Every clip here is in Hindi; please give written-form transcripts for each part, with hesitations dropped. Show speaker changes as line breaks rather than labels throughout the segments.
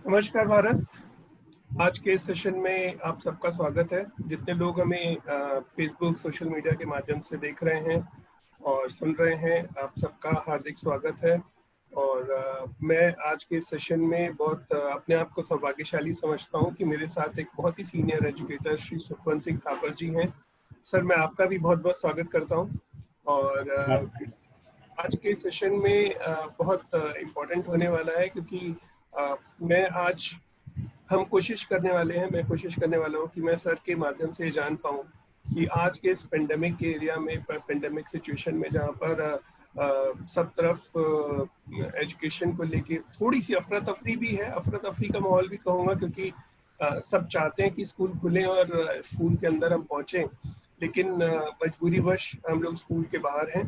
नमस्कार भारत। आज के इस सेशन में आप सबका स्वागत है। जितने लोग हमें फेसबुक सोशल मीडिया के माध्यम से देख रहे हैं और सुन रहे हैं, आप सबका हार्दिक स्वागत है। और मैं आज के इस सेशन में बहुत अपने आप को सौभाग्यशाली समझता हूं कि मेरे साथ एक बहुत ही सीनियर एजुकेटर श्री सुखवंत सिंह थापर जी हैं। सर, मैं आपका भी बहुत बहुत स्वागत करता हूं। और आज के सेशन में बहुत इम्पोर्टेंट होने वाला है, क्योंकि मैं कोशिश करने वाला हूँ कि मैं सर के माध्यम से जान पाऊँ कि आज के इस पेंडेमिक के एरिया में, पेंडेमिक सिचुएशन में, जहाँ पर सब तरफ एजुकेशन को लेके थोड़ी सी अफरा तफरी भी है, अफरा तफरी का माहौल भी कहूँगा, क्योंकि सब चाहते हैं कि स्कूल खुले और स्कूल के अंदर हम पहुँचें, लेकिन मजबूरीवश हम लोग स्कूल के बाहर हैं।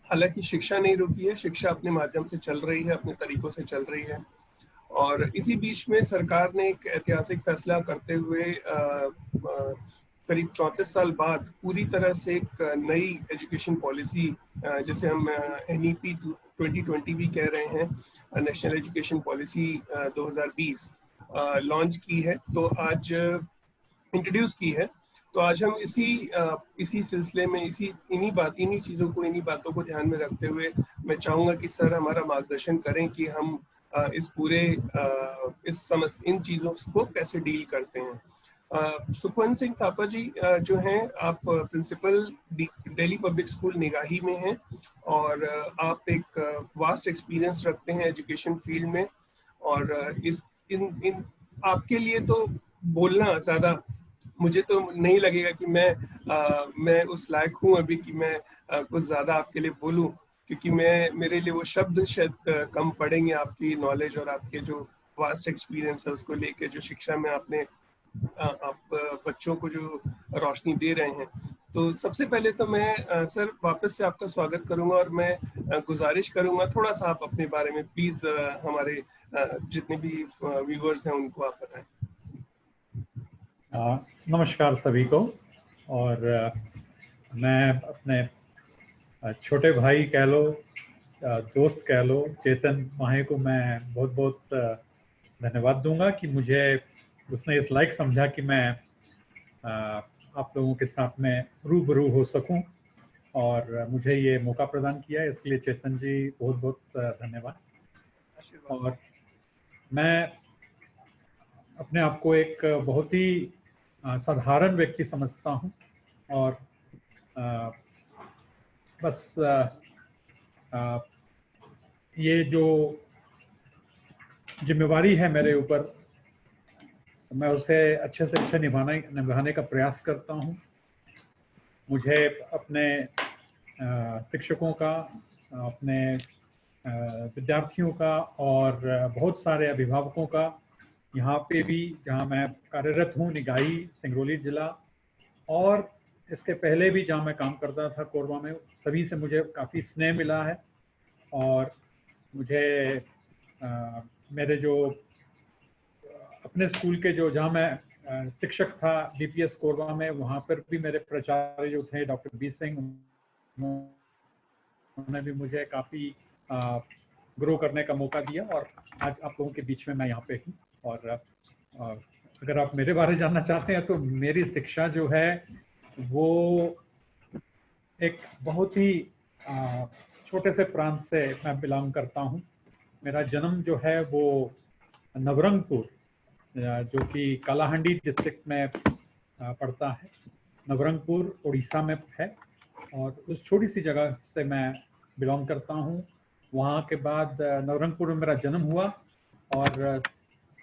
हालांकि शिक्षा नहीं रुकी है, शिक्षा अपने माध्यम से चल रही है, अपने तरीकों से चल रही है। और इसी बीच में सरकार ने एक ऐतिहासिक फैसला करते हुए करीब 34 साल बाद पूरी तरह से एक नई एजुकेशन पॉलिसी, जिसे हम NEP 2020 भी कह रहे हैं, नेशनल एजुकेशन पॉलिसी 2020 लॉन्च की है, तो आज इंट्रोड्यूस की है। तो आज हम इसी सिलसिले में इन्हीं बातों को ध्यान में रखते हुए मैं चाहूंगा कि सर हमारा मार्गदर्शन करें कि हम इन चीजों को कैसे डील करते हैं। सुखवंत सिंह थापर जी जो हैं, आप principal Delhi public school Nigahi में हैं, और आप एक वास्ट एक्सपीरियंस रखते हैं एजुकेशन फील्ड में। और इस इन इन आपके लिए तो बोलना ज्यादा, मुझे तो नहीं लगेगा कि मैं उस लायक हूँ अभी कि मैं कुछ ज्यादा आपके लिए बोलूं, क्योंकि मेरे लिए वो शब्द शायद कम पड़ेंगे आपकी नॉलेज और आपके जो वास्ट एक्सपीरियंस है उसको लेके, जो शिक्षा में आप बच्चों को जो रोशनी दे रहे हैं। तो सबसे पहले तो मैं सर वापस से आपका स्वागत करूंगा, और मैं गुजारिश करूंगा थोड़ा सा आप अपने बारे में प्लीज हमारे जितने भी व्यूअर्स हैं उनको आप बताएं।
नमस्कार सभी को। और मैं अपने छोटे भाई कह लो, दोस्त कह लो, चेतन माहे को मैं बहुत बहुत धन्यवाद दूंगा कि मुझे उसने इस लायक समझा कि मैं आप लोगों के साथ में रूबरू हो सकूं, और मुझे ये मौका प्रदान किया, इसके लिए चेतन जी बहुत बहुत धन्यवाद। और मैं अपने आप को एक बहुत ही साधारण व्यक्ति समझता हूं, और बस ये जो जिम्मेवारी है मेरे ऊपर, मैं उसे अच्छे से अच्छे निभाने का प्रयास करता हूं। मुझे अपने शिक्षकों का, अपने विद्यार्थियों का, और बहुत सारे अभिभावकों का, यहाँ पे भी जहाँ मैं कार्यरत हूँ, निगाही सिंगरौली जिला, और इसके पहले भी जहाँ मैं काम करता था कोरबा में, सभी से मुझे काफ़ी स्नेह मिला है। और मुझे मेरे जो अपने स्कूल के जहाँ मैं शिक्षक था DPS कोरबा में, वहाँ पर भी मेरे प्राचार्य जो थे डॉक्टर बी सिंह, उन्होंने भी मुझे काफ़ी ग्रो करने का मौका दिया, और आज आप लोगों के बीच में मैं यहाँ पे हूँ। और अगर आप मेरे बारे में जानना चाहते हैं तो मेरी शिक्षा जो है वो एक बहुत ही छोटे से प्रांत से मैं बिलोंग करता हूँ। मेरा जन्म जो है वो नवरंगपुर, जो कि कालाहांडी डिस्ट्रिक्ट में पड़ता है, नवरंगपुर उड़ीसा में है, और उस छोटी सी जगह से मैं बिलोंग करता हूँ। वहाँ के बाद नवरंगपुर में मेरा जन्म हुआ, और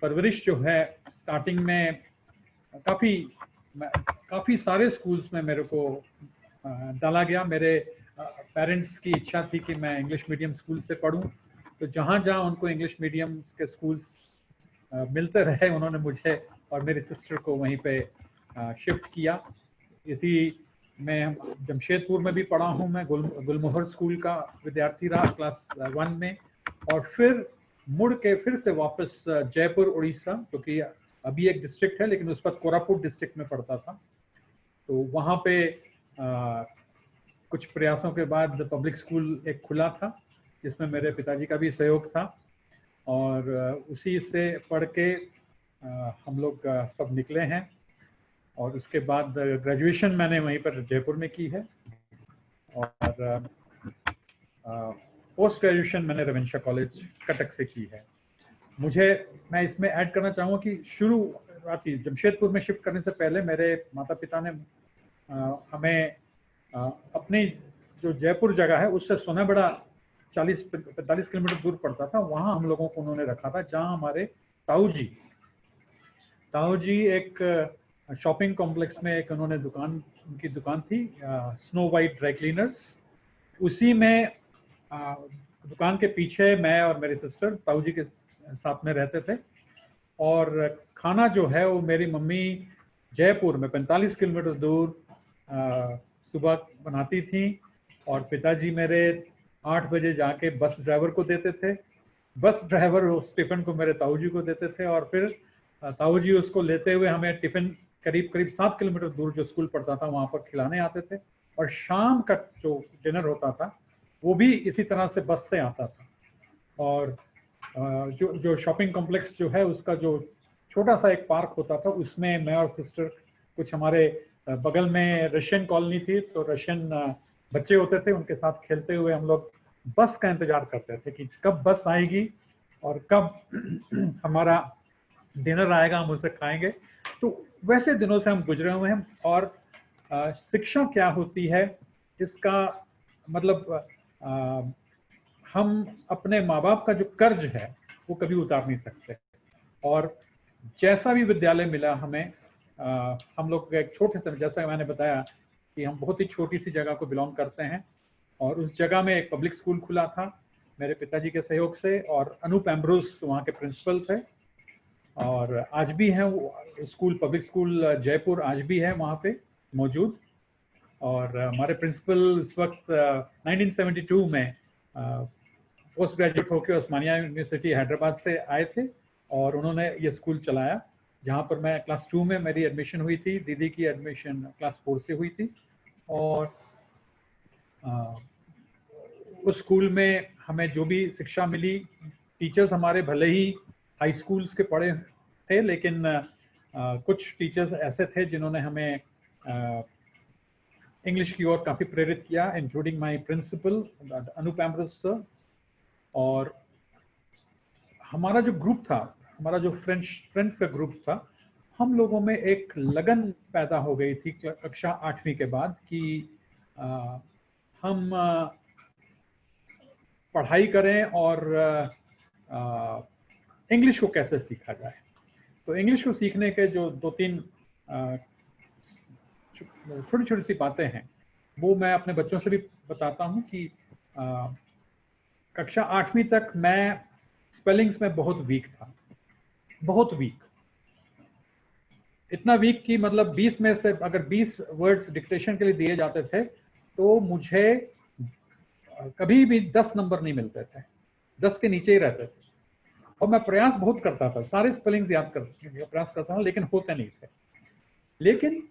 परवरिश जो है स्टार्टिंग में काफ़ी सारे स्कूल्स में मेरे को डाला गया। मेरे पेरेंट्स की इच्छा थी कि मैं इंग्लिश मीडियम स्कूल से पढूं, तो जहाँ जहाँ उनको इंग्लिश मीडियम के स्कूल्स मिलते रहे, उन्होंने मुझे और मेरी सिस्टर को वहीं पे शिफ्ट किया। इसी में जमशेदपुर में भी पढ़ा हूँ मैं, गुलमोहर स्कूल का विद्यार्थी रहा क्लास 1 में, और फिर मुड़ के फिर से वापस जयपुर उड़ीसा, जो कि अभी एक डिस्ट्रिक्ट है लेकिन उस पर कोरापुट डिस्ट्रिक्ट में पड़ता था। तो वहाँ पे कुछ प्रयासों के बाद पब्लिक स्कूल एक खुला था, जिसमें मेरे पिताजी का भी सहयोग था। और उसी से पढ़ के हम लोग सब निकले हैं। और उसके बाद ग्रेजुएशन मैंने वहीं पर जयपुर में की है, और पोस्ट ग्रेजुएशन मैंने रविंद्र कॉलेज कटक से की है। मैं इसमें ऐड करना चाहूँगा कि शुरुआती जमशेदपुर में शिफ्ट करने से पहले मेरे माता पिता ने हमें अपनी जो जयपुर जगह है उससे सोना बड़ा 40-45 किलोमीटर दूर पड़ता था, वहाँ हम लोगों को उन्होंने रखा था, जहाँ हमारे ताऊ जी एक शॉपिंग कॉम्प्लेक्स में एक उन्होंने उनकी दुकान थी, स्नो वाइट ड्राई क्लीनर्स। उसी में दुकान के पीछे मैं और मेरी सिस्टर ताऊ जी के साथ में रहते थे। और खाना जो है वो मेरी मम्मी जयपुर में 45 किलोमीटर दूर सुबह बनाती थी, और पिताजी मेरे 8 बजे जाके बस ड्राइवर को देते थे। बस ड्राइवर उस टिफिन को मेरे ताऊ जी को देते थे, और फिर ताऊ जी उसको लेते हुए हमें टिफिन करीब 7 किलोमीटर दूर जो स्कूल पड़ता था वहाँ पर खिलाने आते थे। और शाम का जो डिनर होता था वो भी इसी तरह से बस से आता था। और जो शॉपिंग कॉम्प्लेक्स जो है उसका जो छोटा सा एक पार्क होता था, उसमें मैं और सिस्टर, कुछ हमारे बगल में रशियन कॉलोनी थी, तो रशियन बच्चे होते थे, उनके साथ खेलते हुए हम लोग बस का इंतजार करते थे कि कब बस आएगी और कब हमारा डिनर आएगा, हम उसे खाएंगे। तो वैसे दिनों से हम गुजरे हुए हैं। और शिक्षा क्या होती है इसका मतलब हम अपने माँ बाप का जो कर्ज है वो कभी उतार नहीं सकते। और जैसा भी विद्यालय मिला हमें, हम लोग एक छोटे से, जैसा मैंने बताया कि हम बहुत ही छोटी सी जगह को बिलोंग करते हैं, और उस जगह में एक पब्लिक स्कूल खुला था मेरे पिताजी के सहयोग से, और अनूप एम्ब्रोस वहाँ के प्रिंसिपल थे। और आज भी है वो स्कूल, पब्लिक स्कूल जयपुर आज भी है वहाँ पे मौजूद। और हमारे प्रिंसिपल इस वक्त 1972 में पोस्ट ग्रेजुएट होकर उस्मानिया यूनिवर्सिटी हैदराबाद से आए थे, और उन्होंने ये स्कूल चलाया, जहाँ पर मैं क्लास 2 में मेरी एडमिशन हुई थी, दीदी की एडमिशन क्लास 4 से हुई थी। और उस स्कूल में हमें जो भी शिक्षा मिली, टीचर्स हमारे भले ही हाई स्कूल्स के पढ़े थे, लेकिन कुछ टीचर्स ऐसे थे जिन्होंने हमें इंग्लिश की ओर काफ़ी प्रेरित किया, including my principal Anup Ambrose sir. और हमारा जो ग्रुप था, हमारा जो फ्रेंड्स का ग्रुप था, हम लोगों में एक लगन पैदा हो गई थी कक्षा 8वीं के बाद कि हम पढ़ाई करें और इंग्लिश को कैसे सीखा जाए। तो इंग्लिश को सीखने के जो 2-3 छोटी छोटी सी बातें हैं वो मैं अपने बच्चों से भी बताता हूँ कि कक्षा 8वीं तक मैं स्पेलिंग्स में बहुत वीक था, बहुत वीक, इतना वीक कि मतलब 20 में से अगर 20 वर्ड्स डिक्टेशन के लिए दिए जाते थे तो मुझे कभी भी 10 नंबर नहीं मिलते थे, 10 के नीचे ही रहते थे। और मैं प्रयास बहुत करता था, सारे स्पेलिंग्स याद करने प्रयास करता हूँ, लेकिन होते नहीं थे। लेकिन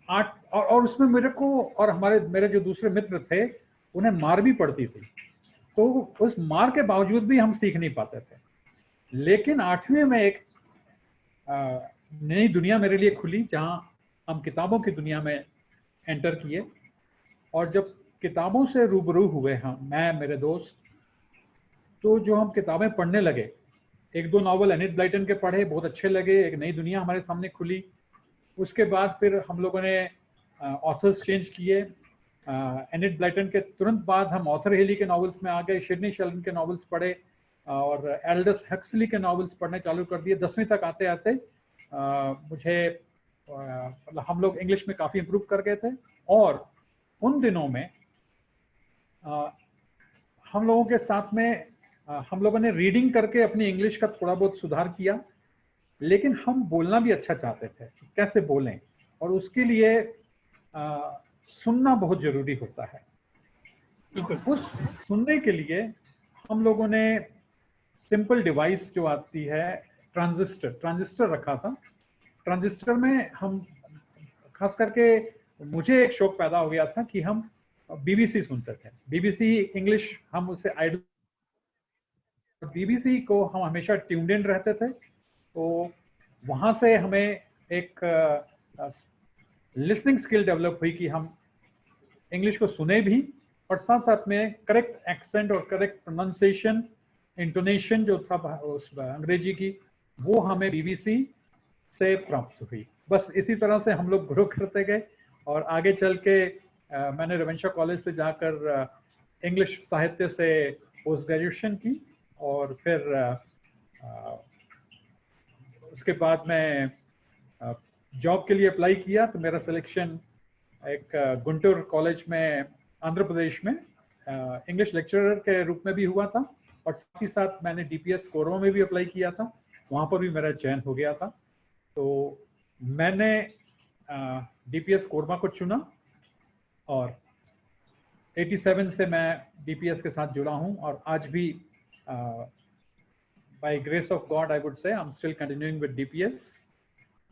और उसमें मेरे को और मेरे जो दूसरे मित्र थे उन्हें मार भी पड़ती थी, तो उस मार के बावजूद भी हम सीख नहीं पाते थे। लेकिन 8वीं में एक नई दुनिया मेरे लिए खुली, जहां हम किताबों की दुनिया में एंटर किए। और जब किताबों से रूबरू हुए मैं मेरे दोस्त, तो जो हम किताबें पढ़ने लगे, 1-2 नॉवल एनिट ब्लाइटन के पढ़े, बहुत अच्छे लगे, एक नई दुनिया हमारे सामने खुली। उसके बाद फिर हम लोगों ने ऑथर्स चेंज किए। एनिट ब्लाइटन के तुरंत बाद हम ऑथर हेली के नॉवेल्स में आ गए, सिडनी शेल्डन के नॉवेल्स पढ़े, और एल्डस हक्सली के नॉवेल्स पढ़ने चालू कर दिए। 10वीं तक आते आते मुझे मतलब हम लोग इंग्लिश में काफ़ी इम्प्रूव कर गए थे। और उन दिनों में हम लोगों के साथ में हम लोगों ने रीडिंग करके अपनी इंग्लिश का थोड़ा बहुत सुधार किया, लेकिन हम बोलना भी अच्छा चाहते थे, कैसे बोलें, और उसके लिए सुनना बहुत जरूरी होता है। उस सुनने के लिए हम लोगों ने सिंपल डिवाइस जो आती है, ट्रांजिस्टर रखा था। ट्रांजिस्टर में हम खास करके, मुझे एक शौक पैदा हो गया था कि हम बीबीसी सुनते थे, बीबीसी इंग्लिश, हम उसे आइडल बीबीसी को हम हमेशा ट्यून्ड इन रहते थे, तो वहाँ से हमें एक लिसनिंग स्किल डेवलप हुई कि हम इंग्लिश को सुने भी और साथ साथ में करेक्ट एक्सेंट और करेक्ट प्रोनाउंसिएशन, इंटोनेशन जो था उस अंग्रेजी की, वो हमें बीबीसी से प्राप्त हुई। बस इसी तरह से हम लोग ग्रो करते गए और आगे चल के मैंने रविंद्र कॉलेज से जाकर इंग्लिश साहित्य से पोस्ट ग्रेजुएशन की और फिर उसके बाद मैं जॉब के लिए अप्लाई किया तो मेरा सिलेक्शन एक गुंटूर कॉलेज में आंध्र प्रदेश में इंग्लिश लेक्चरर के रूप में भी हुआ था और साथ ही साथ मैंने डीपीएस कोरबा में भी अप्लाई किया था, वहाँ पर भी मेरा चयन हो गया था। तो मैंने डीपीएस कोरबा को चुना और 87 से मैं डीपीएस के साथ जुड़ा हूँ और आज भी by grace of God I would say I am still continuing with DPS.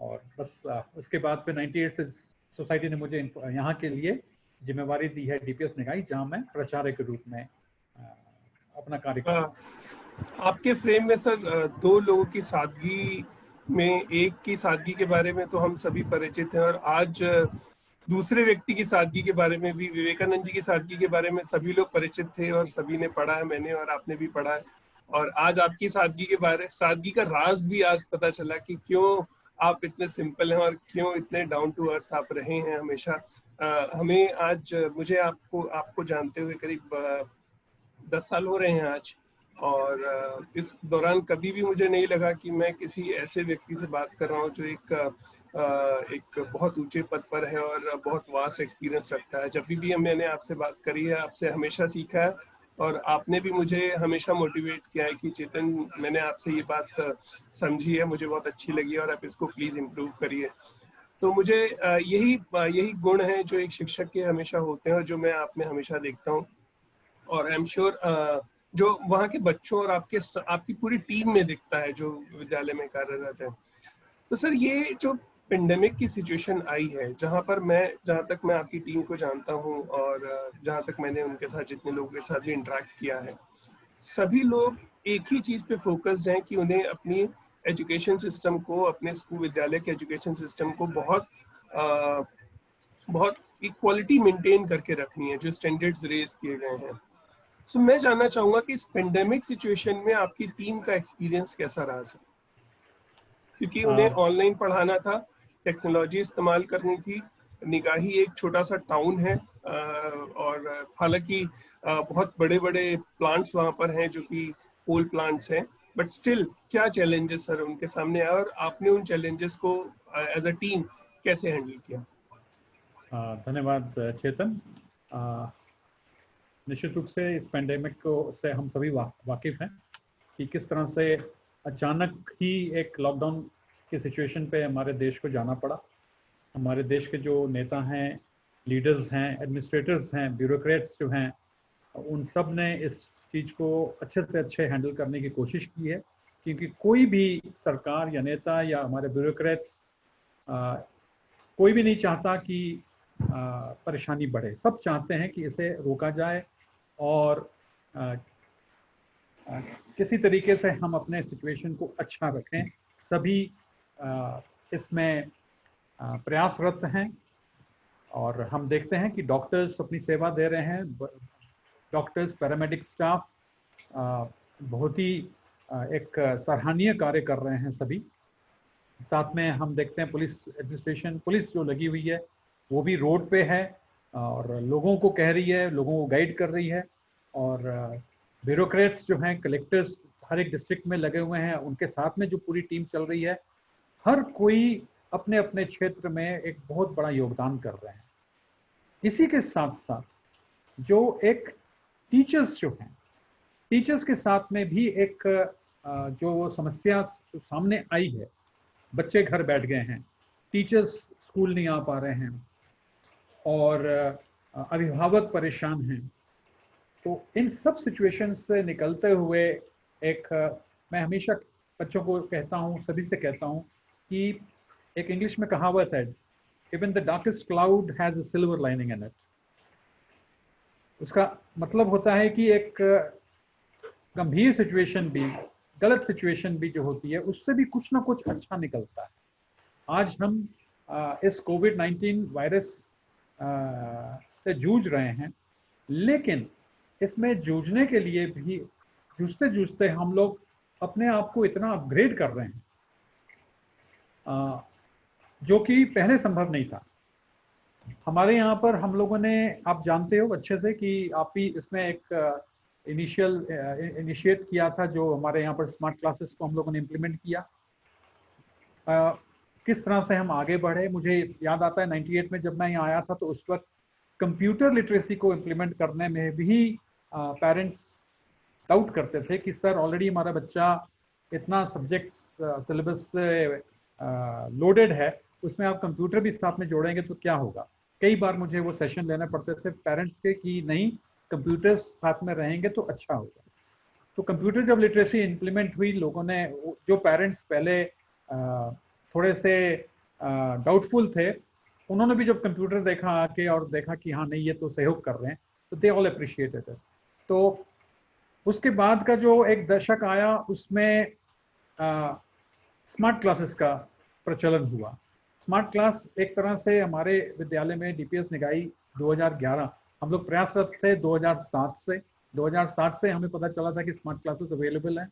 और बस उसके बाद फिर 98 से सोसाइटी ने मुझे यहाँ के लिए जिम्मेवारी दी है डीपीएस निगाही, जहाँ मैं प्राचार्य के रूप में अपना कार्य कर रहा हूँ।
आपके फ्रेम में सर दो लोगों की सादगी में, एक की सादगी के बारे में तो हम सभी परिचित हैं और आज दूसरे व्यक्ति की सादगी के बारे में भी, विवेकानंद जी की सादगी के बारे में सभी लोग परिचित थे और सभी ने पढ़ा है, मैंने और आपने भी पढ़ा है। और आज आपकी सादगी के बारे, सादगी का राज भी आज पता चला कि क्यों आप इतने सिंपल हैं और क्यों इतने डाउन टू अर्थ आप रहे हैं हमेशा। हमें आज, मुझे आपको जानते हुए करीब 10 साल हो रहे हैं आज, और इस दौरान कभी भी मुझे नहीं लगा कि मैं किसी ऐसे व्यक्ति से बात कर रहा हूँ जो एक बहुत ऊंचे पद पर है और बहुत वास्ट एक्सपीरियंस रखता है। जब भी मैंने आपसे बात करी है, आपसे हमेशा सीखा है और आपने भी मुझे हमेशा मोटिवेट किया है कि चेतन, मैंने आपसे ये बात समझी है, मुझे बहुत अच्छी लगी और आप इसको प्लीज इम्प्रूव करिए। तो मुझे यही गुण है जो एक शिक्षक के हमेशा होते हैं और जो मैं आप में हमेशा देखता हूँ। और आई एम श्योर जो वहाँ के बच्चों और आपकी पूरी टीम में दिखता है जो विद्यालय में कार्यरत है। तो सर, ये जो पेंडेमिक की सिचुएशन आई है, जहाँ तक मैं आपकी टीम को जानता हूँ और जहाँ तक मैंने उनके साथ, जितने लोगों के साथ भी इंटरेक्ट किया है, सभी लोग एक ही चीज पे फोकस्ड हैं कि उन्हें अपनी एजुकेशन सिस्टम को, अपने स्कूल विद्यालय के एजुकेशन सिस्टम को बहुत इक्वालिटी मेंटेन करके रखनी है, जो स्टैंडर्ड्स रेज किए गए हैं। सो मैं जानना चाहूंगा कि इस पेंडेमिक सिचुएशन में आपकी टीम का एक्सपीरियंस कैसा रहा सर? क्योंकि उन्हें ऑनलाइन पढ़ाना था, टेक्नोलॉजी इस्तेमाल करनी थी। निगाही एक छोटा सा टाउन है और हालांकि बहुत बड़े बड़े प्लांट्स वहाँ पर हैं जो कि कोल प्लांट्स हैं, बट स्टिल क्या चैलेंजेस सर उनके सामने आए और आपने उन चैलेंजेस को एज अ टीम कैसे हैंडल किया?
धन्यवाद चेतन। निश्चित रूप से इस पेंडेमिक को से हम सभी वाकिफ हैं कि किस तरह से अचानक ही एक लॉकडाउन की सिचुएशन पे हमारे देश को जाना पड़ा। हमारे देश के जो नेता हैं, लीडर्स हैं, एडमिनिस्ट्रेटर्स हैं, ब्यूरोक्रेट्स जो हैं, उन सब ने इस चीज़ को अच्छे से अच्छे हैंडल करने की कोशिश की है, क्योंकि कोई भी सरकार या नेता या हमारे ब्यूरोक्रेट्स कोई भी नहीं चाहता कि परेशानी बढ़े। सब चाहते हैं कि इसे रोका जाए और किसी तरीके से हम अपने सिचुएशन को अच्छा रखें। सभी इसमें प्रयासरत हैं और हम देखते हैं कि डॉक्टर्स अपनी सेवा दे रहे हैं। डॉक्टर्स, पैरामेडिक स्टाफ बहुत ही एक सराहनीय कार्य कर रहे हैं सभी। साथ में हम देखते हैं पुलिस एडमिनिस्ट्रेशन, पुलिस जो लगी हुई है वो भी रोड पे है और लोगों को कह रही है, लोगों को गाइड कर रही है। और ब्यूरोक्रेट्स जो हैं, कलेक्टर्स हर एक डिस्ट्रिक्ट में लगे हुए हैं, उनके साथ में जो पूरी टीम चल रही है, हर कोई अपने अपने क्षेत्र में एक बहुत बड़ा योगदान कर रहे हैं। इसी के साथ साथ जो एक टीचर्स जो हैं, टीचर्स के साथ में भी एक जो समस्या सामने आई है, बच्चे घर बैठ गए हैं, टीचर्स स्कूल नहीं आ पा रहे हैं और अभिभावक परेशान हैं। तो इन सब सिचुएशन से निकलते हुए मैं हमेशा बच्चों को कहता हूँ, सभी से कहता हूँ कि एक इंग्लिश में कहावत है, even the darkest cloud has a silver lining in it. उसका मतलब होता है कि एक गंभीर सिचुएशन भी, गलत सिचुएशन भी जो होती है, उससे भी कुछ ना कुछ अच्छा निकलता है। आज हम इस कोविड-19 वायरस से जूझ रहे हैं, लेकिन इसमें जूझने के लिए भी जूझते जूझते हम लोग अपने आप को इतना अपग्रेड कर रहे हैं जो कि पहले संभव नहीं था। हमारे यहाँ पर हम लोगों ने, आप जानते हो अच्छे से कि आप भी इसमें एक इनिशिएट किया था, जो हमारे यहाँ पर स्मार्ट क्लासेस को हम लोगों ने इम्प्लीमेंट किया। किस तरह से हम आगे बढ़े, मुझे याद आता है 98 में जब मैं यहाँ आया था तो उस वक्त कंप्यूटर लिटरेसी को इम्प्लीमेंट करने में भी पेरेंट्स डाउट करते थे कि सर ऑलरेडी हमारा बच्चा इतना सब्जेक्ट सिलेबस से लोडेड है, उसमें आप कंप्यूटर भी साथ में जोड़ेंगे तो क्या होगा। कई बार मुझे वो सेशन लेने पड़ते थे पेरेंट्स के कि नहीं, कंप्यूटर्स साथ में रहेंगे तो अच्छा होगा। तो कंप्यूटर जब लिटरेसी इम्प्लीमेंट हुई, लोगों ने, जो पेरेंट्स पहले थोड़े से डाउटफुल थे, उन्होंने भी जब कंप्यूटर देखा आके और देखा कि हाँ नहीं ये तो सहयोग कर रहे हैं, तो दे ऑल अप्रिशिएटेड इट। तो उसके बाद का जो एक दशक आया, उसमें स्मार्ट क्लासेस का प्रचलन हुआ। स्मार्ट क्लास एक तरह से हमारे विद्यालय में डीपीएस निगाही 2011, हम लोग प्रयासरत थे 2007 से हमें पता चला था कि स्मार्ट क्लासेस अवेलेबल हैं,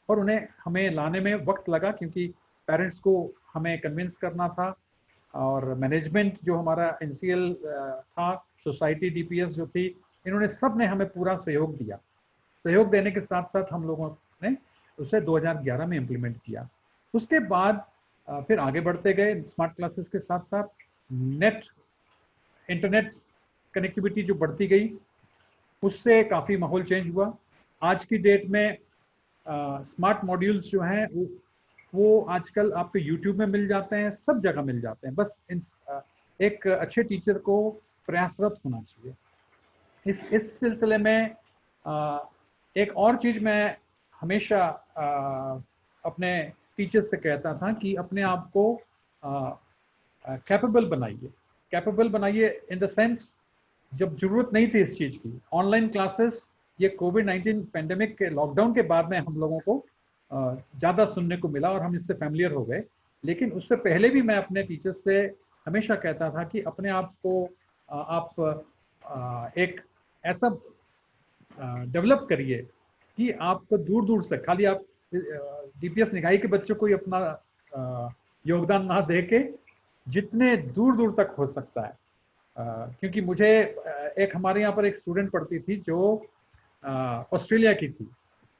और उन्हें हमें लाने में वक्त लगा क्योंकि पेरेंट्स को हमें कन्विंस करना था, और मैनेजमेंट जो हमारा एनसीएल था, सोसाइटी डीपीएस जो थी, इन्होंने सब ने हमें पूरा सहयोग दिया। सहयोग देने के साथ साथ हम लोगों ने उसे 2011 में इम्प्लीमेंट किया। उसके बाद फिर आगे बढ़ते गए स्मार्ट क्लासेस के साथ साथ इंटरनेट कनेक्टिविटी जो बढ़ती गई, उससे काफ़ी माहौल चेंज हुआ। आज की डेट में स्मार्ट मॉड्यूल्स जो हैं वो आजकल आपको यूट्यूब में मिल जाते हैं, सब जगह मिल जाते हैं। बस एक अच्छे टीचर को प्रयासरत होना चाहिए। इस सिलसिले में एक और चीज़ मैं हमेशा अपने टीचर्स से कहता था कि अपने आप को कैपेबल बनाइए इन द सेंस, जब जरूरत नहीं थी इस चीज़ की, ऑनलाइन क्लासेस, ये कोविड-19 पेंडेमिक के लॉकडाउन के बाद में हम लोगों को ज़्यादा सुनने को मिला और हम इससे फैमिलियर हो गए। लेकिन उससे पहले भी मैं अपने टीचर्स से हमेशा कहता था कि अपने आप को आप एक ऐसा डेवलप करिए कि आपको दूर दूर से, खाली आप डीपीएस निगाही के बच्चों को ही अपना योगदान ना दे के जितने दूर दूर तक हो सकता है। क्योंकि मुझे एक, हमारे यहाँ पर एक स्टूडेंट पढ़ती थी जो ऑस्ट्रेलिया की थी।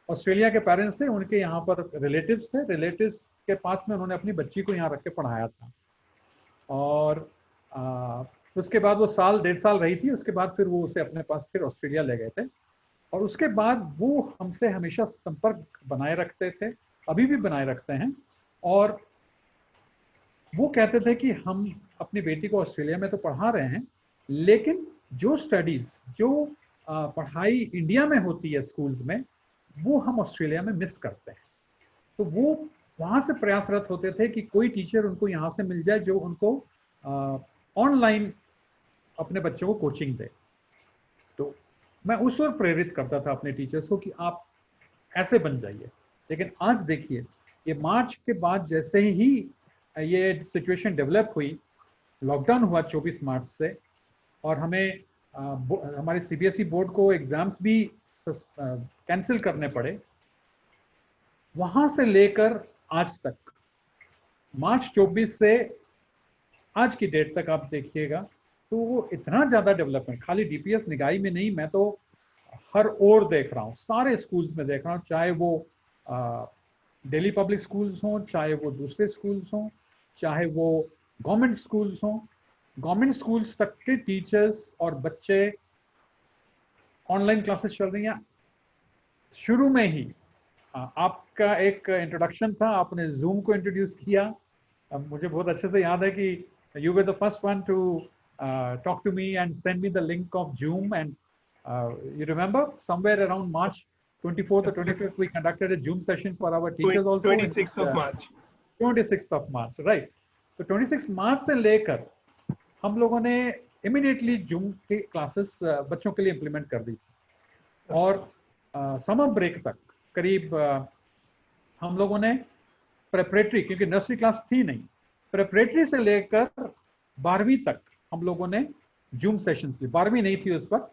ऑस्ट्रेलिया के पेरेंट्स थे, उनके यहाँ पर रिलेटिव्स थे, रिलेटिव्स के पास में उन्होंने अपनी बच्ची को यहाँ रख के पढ़ाया था। और उसके बाद वो साल 1.5 साल रही थी, उसके बाद फिर वो उसे अपने पास फिर ऑस्ट्रेलिया ले गए थे। और उसके बाद वो हमसे हमेशा संपर्क बनाए रखते थे, अभी भी बनाए रखते हैं। और वो कहते थे कि हम अपनी बेटी को ऑस्ट्रेलिया में तो पढ़ा रहे हैं, लेकिन जो स्टडीज़, जो पढ़ाई इंडिया में होती है स्कूल्स में, वो हम ऑस्ट्रेलिया में मिस करते हैं। तो वो वहाँ से प्रयासरत होते थे कि कोई टीचर उनको यहाँ से मिल जाए जो उनको ऑनलाइन अपने बच्चों को कोचिंग दे। तो मैं उस वक्त प्रेरित करता था अपने टीचर्स को कि आप ऐसे बन जाइए। लेकिन आज देखिए, ये मार्च के बाद जैसे ही ये सिचुएशन डेवलप हुई, लॉकडाउन हुआ 24 मार्च से, और हमें हमारे सीबीएसई बोर्ड को एग्जाम्स भी कैंसिल करने पड़े। वहाँ से लेकर आज तक, मार्च 24 से आज की डेट तक आप देखिएगा तो वो इतना ज़्यादा डेवलपमेंट, खाली डीपीएस निगाही में नहीं, मैं तो हर ओर देख रहा हूँ, सारे स्कूल्स में देख रहा हूँ, चाहे वो दिल्ली पब्लिक स्कूल्स हों, चाहे वो दूसरे स्कूल्स हों, चाहे वो गवर्नमेंट स्कूल्स हों, गवर्नमेंट स्कूल्स तक के टीचर्स और बच्चे ऑनलाइन क्लासेस चल रही हैं। शुरू में ही आपका एक इंट्रोडक्शन था, आपने जूम को इंट्रोड्यूस किया। मुझे बहुत अच्छे से याद है कि you were the first one two talk to me and send me the link of Zoom, and you remember somewhere around March 24th or 25th we conducted a Zoom session for our teachers also.
26th of March.
26th of March, right. तो 26 मार्च से लेकर हम लोगों ने इमीडिएटली Zoom के क्लासेस बच्चों के लिए इम्प्लीमेंट कर दी, और समर ब्रेक तक करीब हम लोगों ने प्रेपरेटरी, क्योंकि नर्सरी क्लास थी नहीं, प्रेपरेटरी से लेकर 12वीं तक हम लोगों ने जूम सेशंस ली। 12वीं नहीं थी उस वक्त,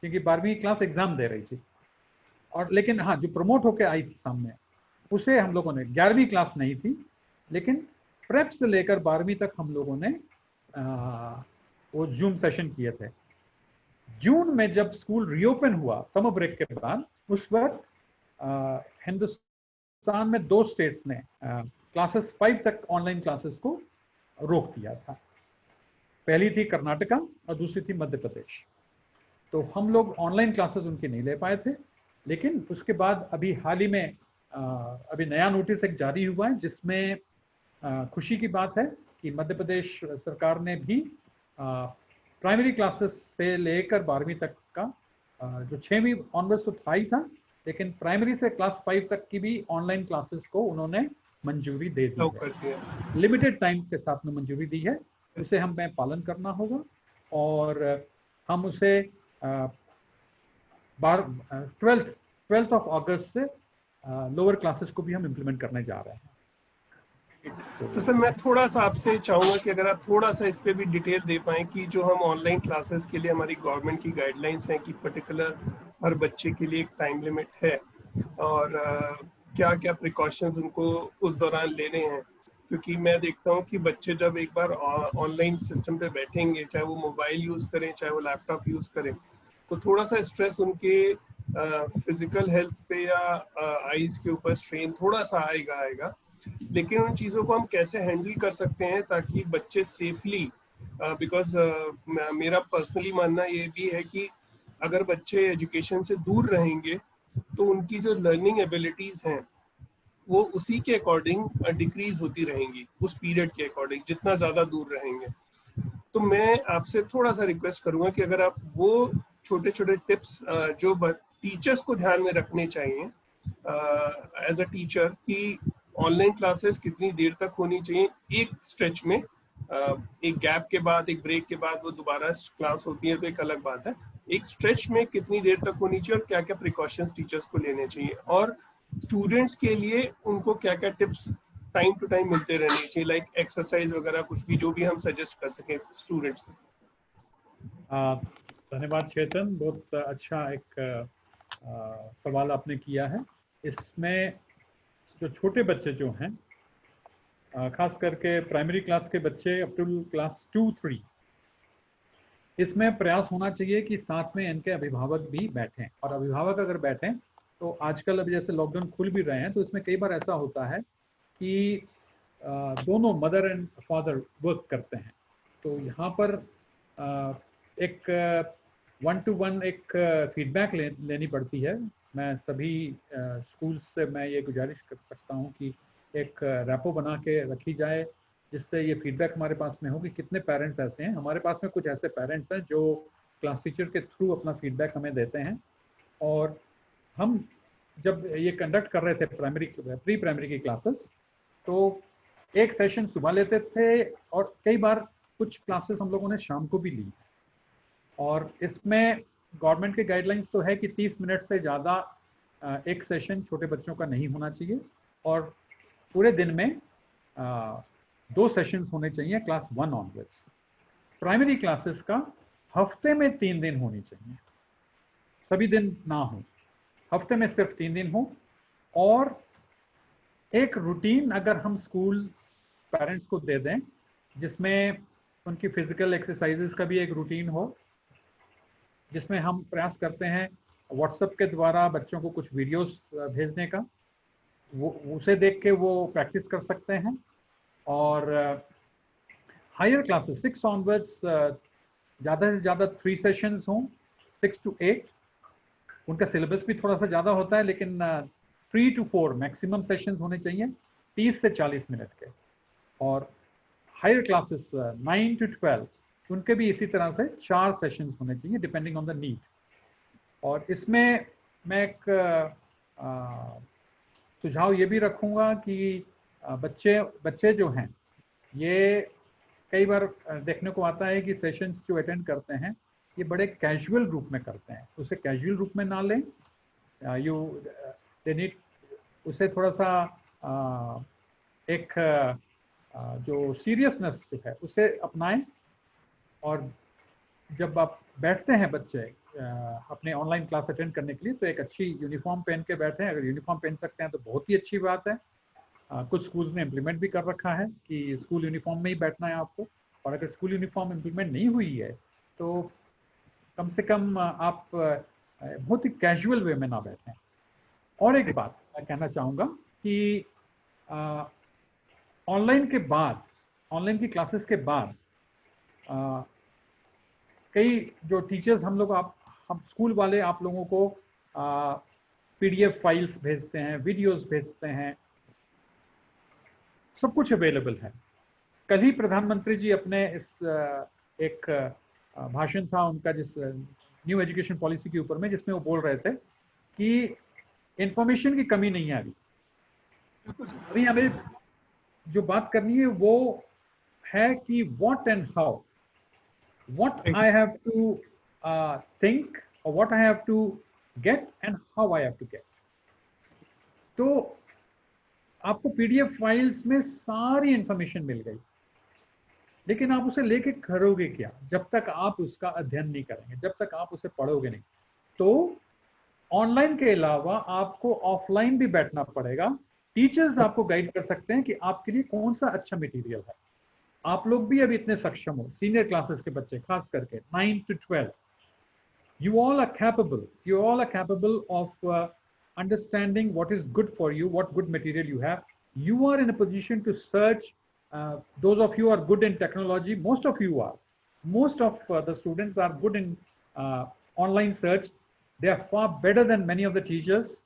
क्योंकि 12वीं क्लास एग्जाम दे रही थी। और लेकिन हाँ, जो प्रमोट होकर आई थी सामने, उसे हम लोगों ने, 11वीं क्लास नहीं थी, लेकिन प्रेप से लेकर 12वीं तक हम लोगों ने वो जूम सेशन किए थे। जून में जब स्कूल रीओपन हुआ समर ब्रेक के बाद, उस वक्त हिंदुस्तान में 2 स्टेट्स ने क्लासेस 5 तक ऑनलाइन क्लासेस को रोक दिया था। पहली थी कर्नाटका और दूसरी थी मध्य प्रदेश। तो हम लोग ऑनलाइन क्लासेस उनकी नहीं ले पाए थे। लेकिन उसके बाद अभी हाल ही में अभी नया नोटिस एक जारी हुआ है, जिसमें खुशी की बात है कि मध्य प्रदेश सरकार ने भी प्राइमरी क्लासेस से लेकर 12वीं तक का जो 6वीं ऑनवर्ड्स तो था ही था, लेकिन प्राइमरी से क्लास 5 तक की भी ऑनलाइन क्लासेस को उन्होंने मंजूरी दे दी है। लिमिटेड टाइम के साथ में मंजूरी दी है, उसे हमें पालन करना होगा और हम उसे 12th ऑफ अगस्त से लोअर क्लासेस को भी हम इम्प्लीमेंट करने जा रहे हैं।
तो सर मैं थोड़ा सा आपसे चाहूँगा कि अगर आप थोड़ा सा इस पे भी डिटेल दे पाएँ कि जो हम ऑनलाइन क्लासेस के लिए हमारी गवर्नमेंट की गाइडलाइंस हैं कि पर्टिकुलर हर बच्चे के लिए एक टाइम लिमिट है और क्या क्या प्रिकॉशंस उनको उस दौरान लेने हैं, क्योंकि मैं देखता हूँ कि बच्चे जब एक बार ऑनलाइन सिस्टम पे बैठेंगे, चाहे वो मोबाइल यूज़ करें चाहे वो लैपटॉप यूज़ करें, तो थोड़ा सा स्ट्रेस उनके फिजिकल हेल्थ पे या आईज के ऊपर स्ट्रेन थोड़ा सा आएगा। लेकिन उन चीज़ों को हम कैसे हैंडल कर सकते हैं ताकि बच्चे सेफली, बिकॉज मेरा पर्सनली मानना ये भी है कि अगर बच्चे एजुकेशन से दूर रहेंगे तो उनकी जो लर्निंग एबिलिटीज़ हैं वो उसी के अकॉर्डिंग डिक्रीज होती रहेंगी, उस पीरियड के अकॉर्डिंग जितना ज़्यादा दूर रहेंगे। तो मैं आपसे थोड़ा सा रिक्वेस्ट करूँगा कि अगर आप वो छोटे छोटे टिप्स जो टीचर्स को ध्यान में रखने चाहिए एज अ टीचर कि ऑनलाइन क्लासेस कितनी देर तक होनी चाहिए, एक स्ट्रेच में, एक गैप के बाद, एक ब्रेक के बाद वो दोबारा क्लास होती है तो एक अलग बात है, एक स्ट्रेच में कितनी देर तक होनी चाहिए और क्या क्या प्रिकॉशंस टीचर्स को लेने चाहिए, और स्टूडेंट्स के लिए उनको क्या क्या टिप्स टाइम टू टाइम मिलते रहने चाहिए, लाइक एक्सरसाइज वगैरह कुछ भी जो भी हम सजेस्ट कर सकें स्टूडेंट्स को।
धन्यवाद चेतन, बहुत अच्छा एक सवाल आपने किया है। इसमें जो छोटे बच्चे जो हैं, खास करके प्राइमरी क्लास के बच्चे अप टू क्लास 2-3, इसमें प्रयास होना चाहिए कि साथ में इनके अभिभावक भी बैठें। और अभिभावक अगर बैठें तो आजकल अभी जैसे लॉकडाउन खुल भी रहे हैं तो इसमें कई बार ऐसा होता है कि दोनों मदर एंड फादर वर्क करते हैं, तो यहाँ पर एक 1-to-1 एक फीडबैक लेनी पड़ती है। मैं सभी स्कूल्स से मैं ये गुजारिश कर सकता हूँ कि एक रैपो बना के रखी जाए, जिससे ये फीडबैक हमारे पास में हो कि कितने पेरेंट्स ऐसे हैं। हमारे पास में कुछ ऐसे पेरेंट्स हैं जो क्लास टीचर के थ्रू अपना फीडबैक हमें देते हैं। और हम जब ये कंडक्ट कर रहे थे प्री प्राइमरी की क्लासेस, तो एक सेशन सुबह लेते थे और कई बार कुछ क्लासेस हम लोगों ने शाम को भी ली। और इसमें गवर्नमेंट के गाइडलाइंस तो है कि 30 मिनट से ज़्यादा एक सेशन छोटे बच्चों का नहीं होना चाहिए, और पूरे दिन में 2 सेशंस होने चाहिए क्लास 1 ऑनवर्ड्स। प्राइमरी क्लासेस का हफ्ते में 3 दिन होनी चाहिए, सभी दिन ना हो, हफ्ते में सिर्फ 3 दिन हो। और एक रूटीन अगर हम स्कूल पेरेंट्स को दे दें जिसमें उनकी फिजिकल एक्सरसाइजेस का भी एक रूटीन हो, जिसमें हम प्रयास करते हैं व्हाट्सएप के द्वारा बच्चों को कुछ वीडियोस भेजने का, वो उसे देख के वो प्रैक्टिस कर सकते हैं। और हायर क्लासेस 6 ऑनवर्ड्स ज़्यादा से ज़्यादा 3 सेशंस हों, 6 to 8। उनका सिलेबस भी थोड़ा सा ज़्यादा होता है, लेकिन 3 to 4 मैक्सिमम सेशंस होने चाहिए 30 से 40 मिनट के। और हायर क्लासेस 9 to 12, उनके भी इसी तरह से 4 सेशंस होने चाहिए डिपेंडिंग ऑन द नीड। और इसमें मैं एक सुझाव ये भी रखूँगा कि बच्चे जो हैं, ये कई बार देखने को आता है कि सेशंस जो अटेंड करते हैं ये बड़े कैजुअल रूप में करते हैं, उसे कैजुअल रूप में ना लें। दे नीड, उसे थोड़ा सा एक जो सीरियसनेस जो है उसे अपनाएं। और जब आप बैठते हैं बच्चे अपने ऑनलाइन क्लास अटेंड करने के लिए, तो एक अच्छी यूनिफॉर्म पहन के बैठें। अगर यूनिफॉर्म पहन सकते हैं तो बहुत ही अच्छी बात है। कुछ स्कूल्स ने इम्प्लीमेंट भी कर रखा है कि स्कूल यूनिफॉर्म में ही बैठना है आपको। और अगर स्कूल यूनिफॉर्म इम्प्लीमेंट नहीं हुई है तो कम से कम आप बहुत ही कैजुअल वे में ना बैठें। और एक बात मैं कहना चाहूँगा कि ऑनलाइन के बाद, ऑनलाइन की क्लासेस के बाद कई जो टीचर्स हम स्कूल वाले आप लोगों को पीडीएफ फाइल्स भेजते हैं, वीडियोस भेजते हैं, सब कुछ अवेलेबल है। कल ही प्रधानमंत्री जी अपने इस एक भाषण था उनका जिस न्यू एजुकेशन पॉलिसी के ऊपर में, जिसमें वो बोल रहे थे कि इंफॉर्मेशन की कमी नहीं है अभी हमें जो बात करनी है वो है कि what and how, what I have to think or what I have to get and how I have to get। तो आपको पीडीएफ फाइल्स में सारी इंफॉर्मेशन मिल गई, लेकिन आप उसे लेके करोगे क्या जब तक आप उसका अध्ययन नहीं करेंगे, जब तक आप उसे पढ़ोगे नहीं। तो ऑनलाइन के अलावा आपको ऑफलाइन भी बैठना पड़ेगा। टीचर्स आपको गाइड कर सकते हैं कि आपके लिए कौन सा अच्छा मटेरियल है। आप लोग भी अभी इतने सक्षम हो, सीनियर क्लासेस के बच्चे खास करके 9 to 12, you all are capable of understanding what is good for you, what good material you have. You are in a position to search. Those of you are good in technology, most of you are. Most of the students are good in online search. They are far better than many of the teachers.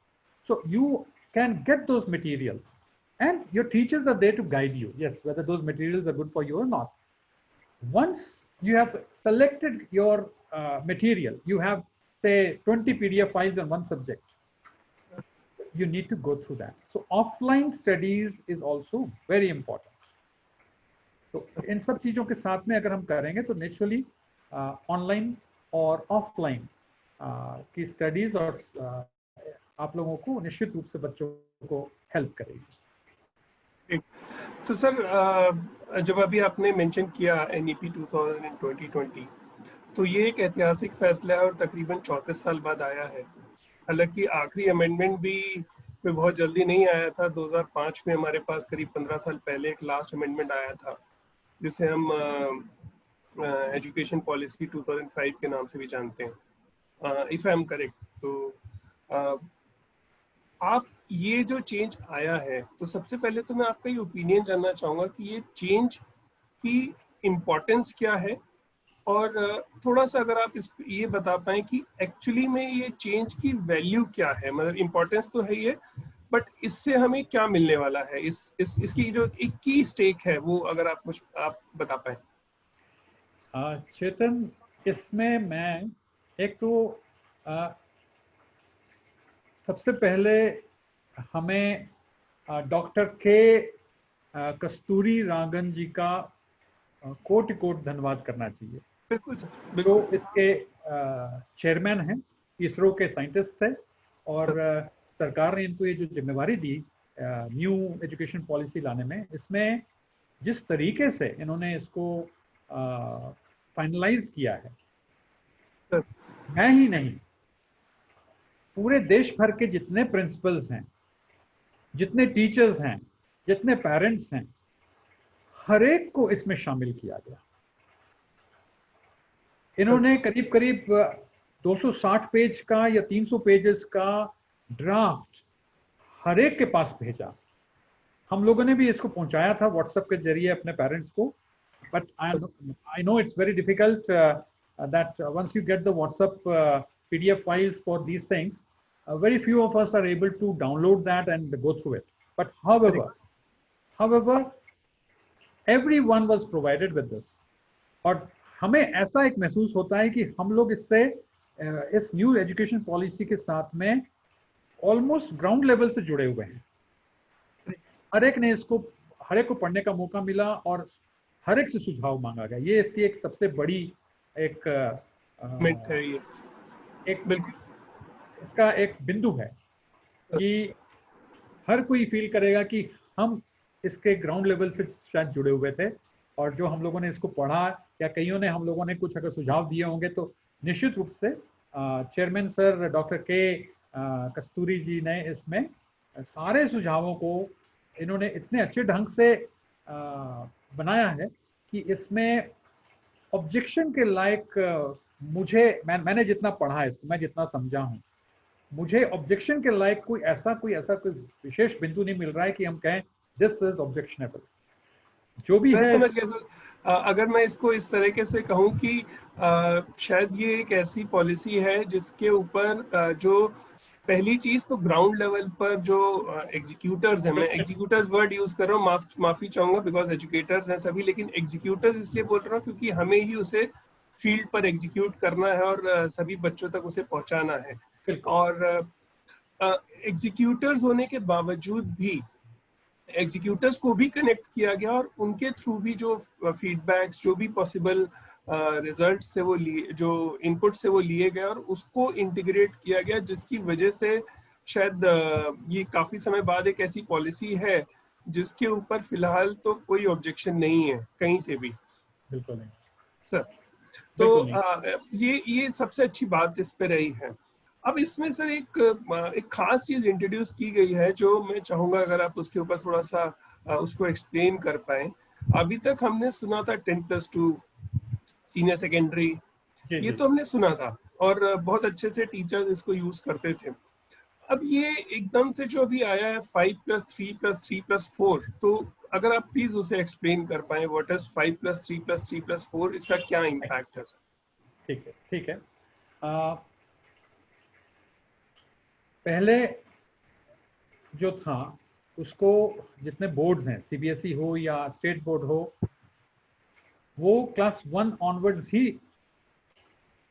So you can get those materials, and your teachers are there to guide you, yes, whether those materials are good for you or not. Once you have selected your material, you have say 20 PDF files on one subject, you need to go through that. So offline studies is also very important. तो इन सब चीज़ों के साथ में अगर हम करेंगे तो नेचुरली ऑनलाइन और ऑफलाइन की स्टडीज और आप लोगों को निश्चित रूप से बच्चों को हेल्प करेगी।
तो सर जब अभी आपने मेंशन किया एनईपी 2020, तो ये एक ऐतिहासिक फैसला है और तकरीबन 34 साल बाद आया है। हालांकि आखिरी अमेंडमेंट भी कोई बहुत जल्दी नहीं आया था। 2005 में हमारे पास करीब 15 साल पहले एक लास्ट अमेंडमेंट आया था, जिसे हम एजुकेशन पॉलिसी 2005 के नाम से भी जानते हैं, इफ आई एम करेक्ट। तो आप ये जो चेंज आया है, तो सबसे पहले तो मैं आपका ये ओपिनियन जानना चाहूँगा कि ये चेंज की इम्पोर्टेंस क्या है, और थोड़ा सा अगर आप ये बता पाएं कि एक्चुअली में ये चेंज की वैल्यू क्या है। मतलब इम्पोर्टेंस तो है ही है, बट इससे हमें क्या मिलने वाला है, इसकी जो एक की स्टेक है वो अगर आप बता पाएं।
चेतन, इसमें मैं एक तो सबसे पहले हमें डॉक्टर के कस्तूरी रंगन जी का कोटि कोटि धन्यवाद करना चाहिए।
बिल्कुल सर,
जो
बिल्कुल।
इसके चेयरमैन हैं, इसरो के साइंटिस्ट थे, और सरकार ने इनको ये जो जिम्मेवारी दी न्यू एजुकेशन पॉलिसी लाने में, इसमें जिस तरीके से इन्होंने इसको फाइनलाइज किया है, मैं ही नहीं, पूरे देश भर के जितने प्रिंसिपल्स हैं, जितने टीचर्स हैं, जितने पेरेंट्स हैं, हर एक को इसमें शामिल किया गया। इन्होंने करीब करीब 260 पेज का या 300 पेजेस का ड्राफ्ट हर एक के पास भेजा। हम लोगों ने भी इसको पहुंचाया था व्हाट्सएप के जरिए अपने पेरेंट्स को, but I know it's very difficult that once you get the WhatsApp PDF files for these things, very few of us are able to download that and go through it. But however, everyone was provided with this. और हमें ऐसा एक महसूस होता है कि हम लोग इससे इस न्यू एजुकेशन पॉलिसी के साथ में ऑलमोस्ट ग्राउंड लेवल से जुड़े हुए हैं। हर एक को पढ़ने का मौका मिला और हर एक से सुझाव मांगा गया। ये इसकी एक सबसे बड़ी एक
बिल्कुल
इसका एक बिंदु है। कि हर कोई फील करेगा कि हम इसके ग्राउंड लेवल से शायद जुड़े हुए थे, और जो हम लोगों ने इसको पढ़ा या कईयों ने, हम लोगों ने कुछ अगर सुझाव दिए होंगे तो निश्चित रूप से चेयरमैन सर डॉक्टर के कस्तूरी जी ने इसमें सारे सुझावों को इन्होंने इतने अच्छे ढंग से बनाया है कि इसमें ऑब्जेक्शन के लायक मैंने जितना पढ़ा है इसको, मैं जितना समझा हूँ, मुझे ऑब्जेक्शन के लायक कोई ऐसा विशेष बिंदु नहीं मिल रहा है कि हम कहें दिस इज ऑब्जेक्शनेबल। जो भी
मैं
है
समझ गया सर। अगर मैं इसको इस तरीके से कहूँ कि शायद ये एक ऐसी पॉलिसी है जिसके ऊपर जो पहली चीज तो ग्राउंड लेवल पर जो एग्जीक्यूटर्स हैं, मैं एग्जीक्यूटर्स वर्ड यूज कर रहा हूँ, माफी चाहूंगा बिकॉज एजुकेटर्स हैं सभी, लेकिन एग्जीक्यूटर्स इसलिए बोल रहा हूँ क्योंकि हमें ही उसे फील्ड पर एग्जीक्यूट करना है और सभी बच्चों तक उसे पहुंचाना है। और एग्जीक्यूटर्स होने के बावजूद भी एग्जीक्यूटर्स को भी कनेक्ट किया गया और उनके थ्रू भी जो फीडबैक्स, जो भी पॉसिबल रिजल्ट से वो लिए, जो इनपुट से वो लिए गए और उसको इंटीग्रेट किया गया, जिसकी वजह से शायद ये काफी समय बाद एक ऐसी पॉलिसी है जिसके ऊपर फिलहाल तो कोई ऑब्जेक्शन नहीं है कहीं से भी।
बिल्कुल नहीं
सर, तो
बिल्कुल नहीं।
ये सबसे अच्छी बात इस पे रही है। अब इसमें सर एक खास चीज इंट्रोड्यूस की गई है जो मैं चाहूंगा अगर आप उसके ऊपर थोड़ा सा उसको एक्सप्लेन कर पाए। अभी तक हमने सुना था 10+2 सीनियर सेकेंडरी, ये तो हमने सुना था और बहुत अच्छे से टीचर्स इसको यूज करते थे। अब ये एकदम से जो अभी आया है 5+3+3+4, तो अगर आप प्लीज उसे एक्सप्लेन कर पाए, व्हाट इज 5+3+3+4, इसका क्या इम्पैक्ट है सर?
ठीक है। पहले जो था उसको जितने बोर्ड्स हैं, सीबीएसई हो या स्टेट बोर्ड हो, वो क्लास 1 ऑनवर्ड्स ही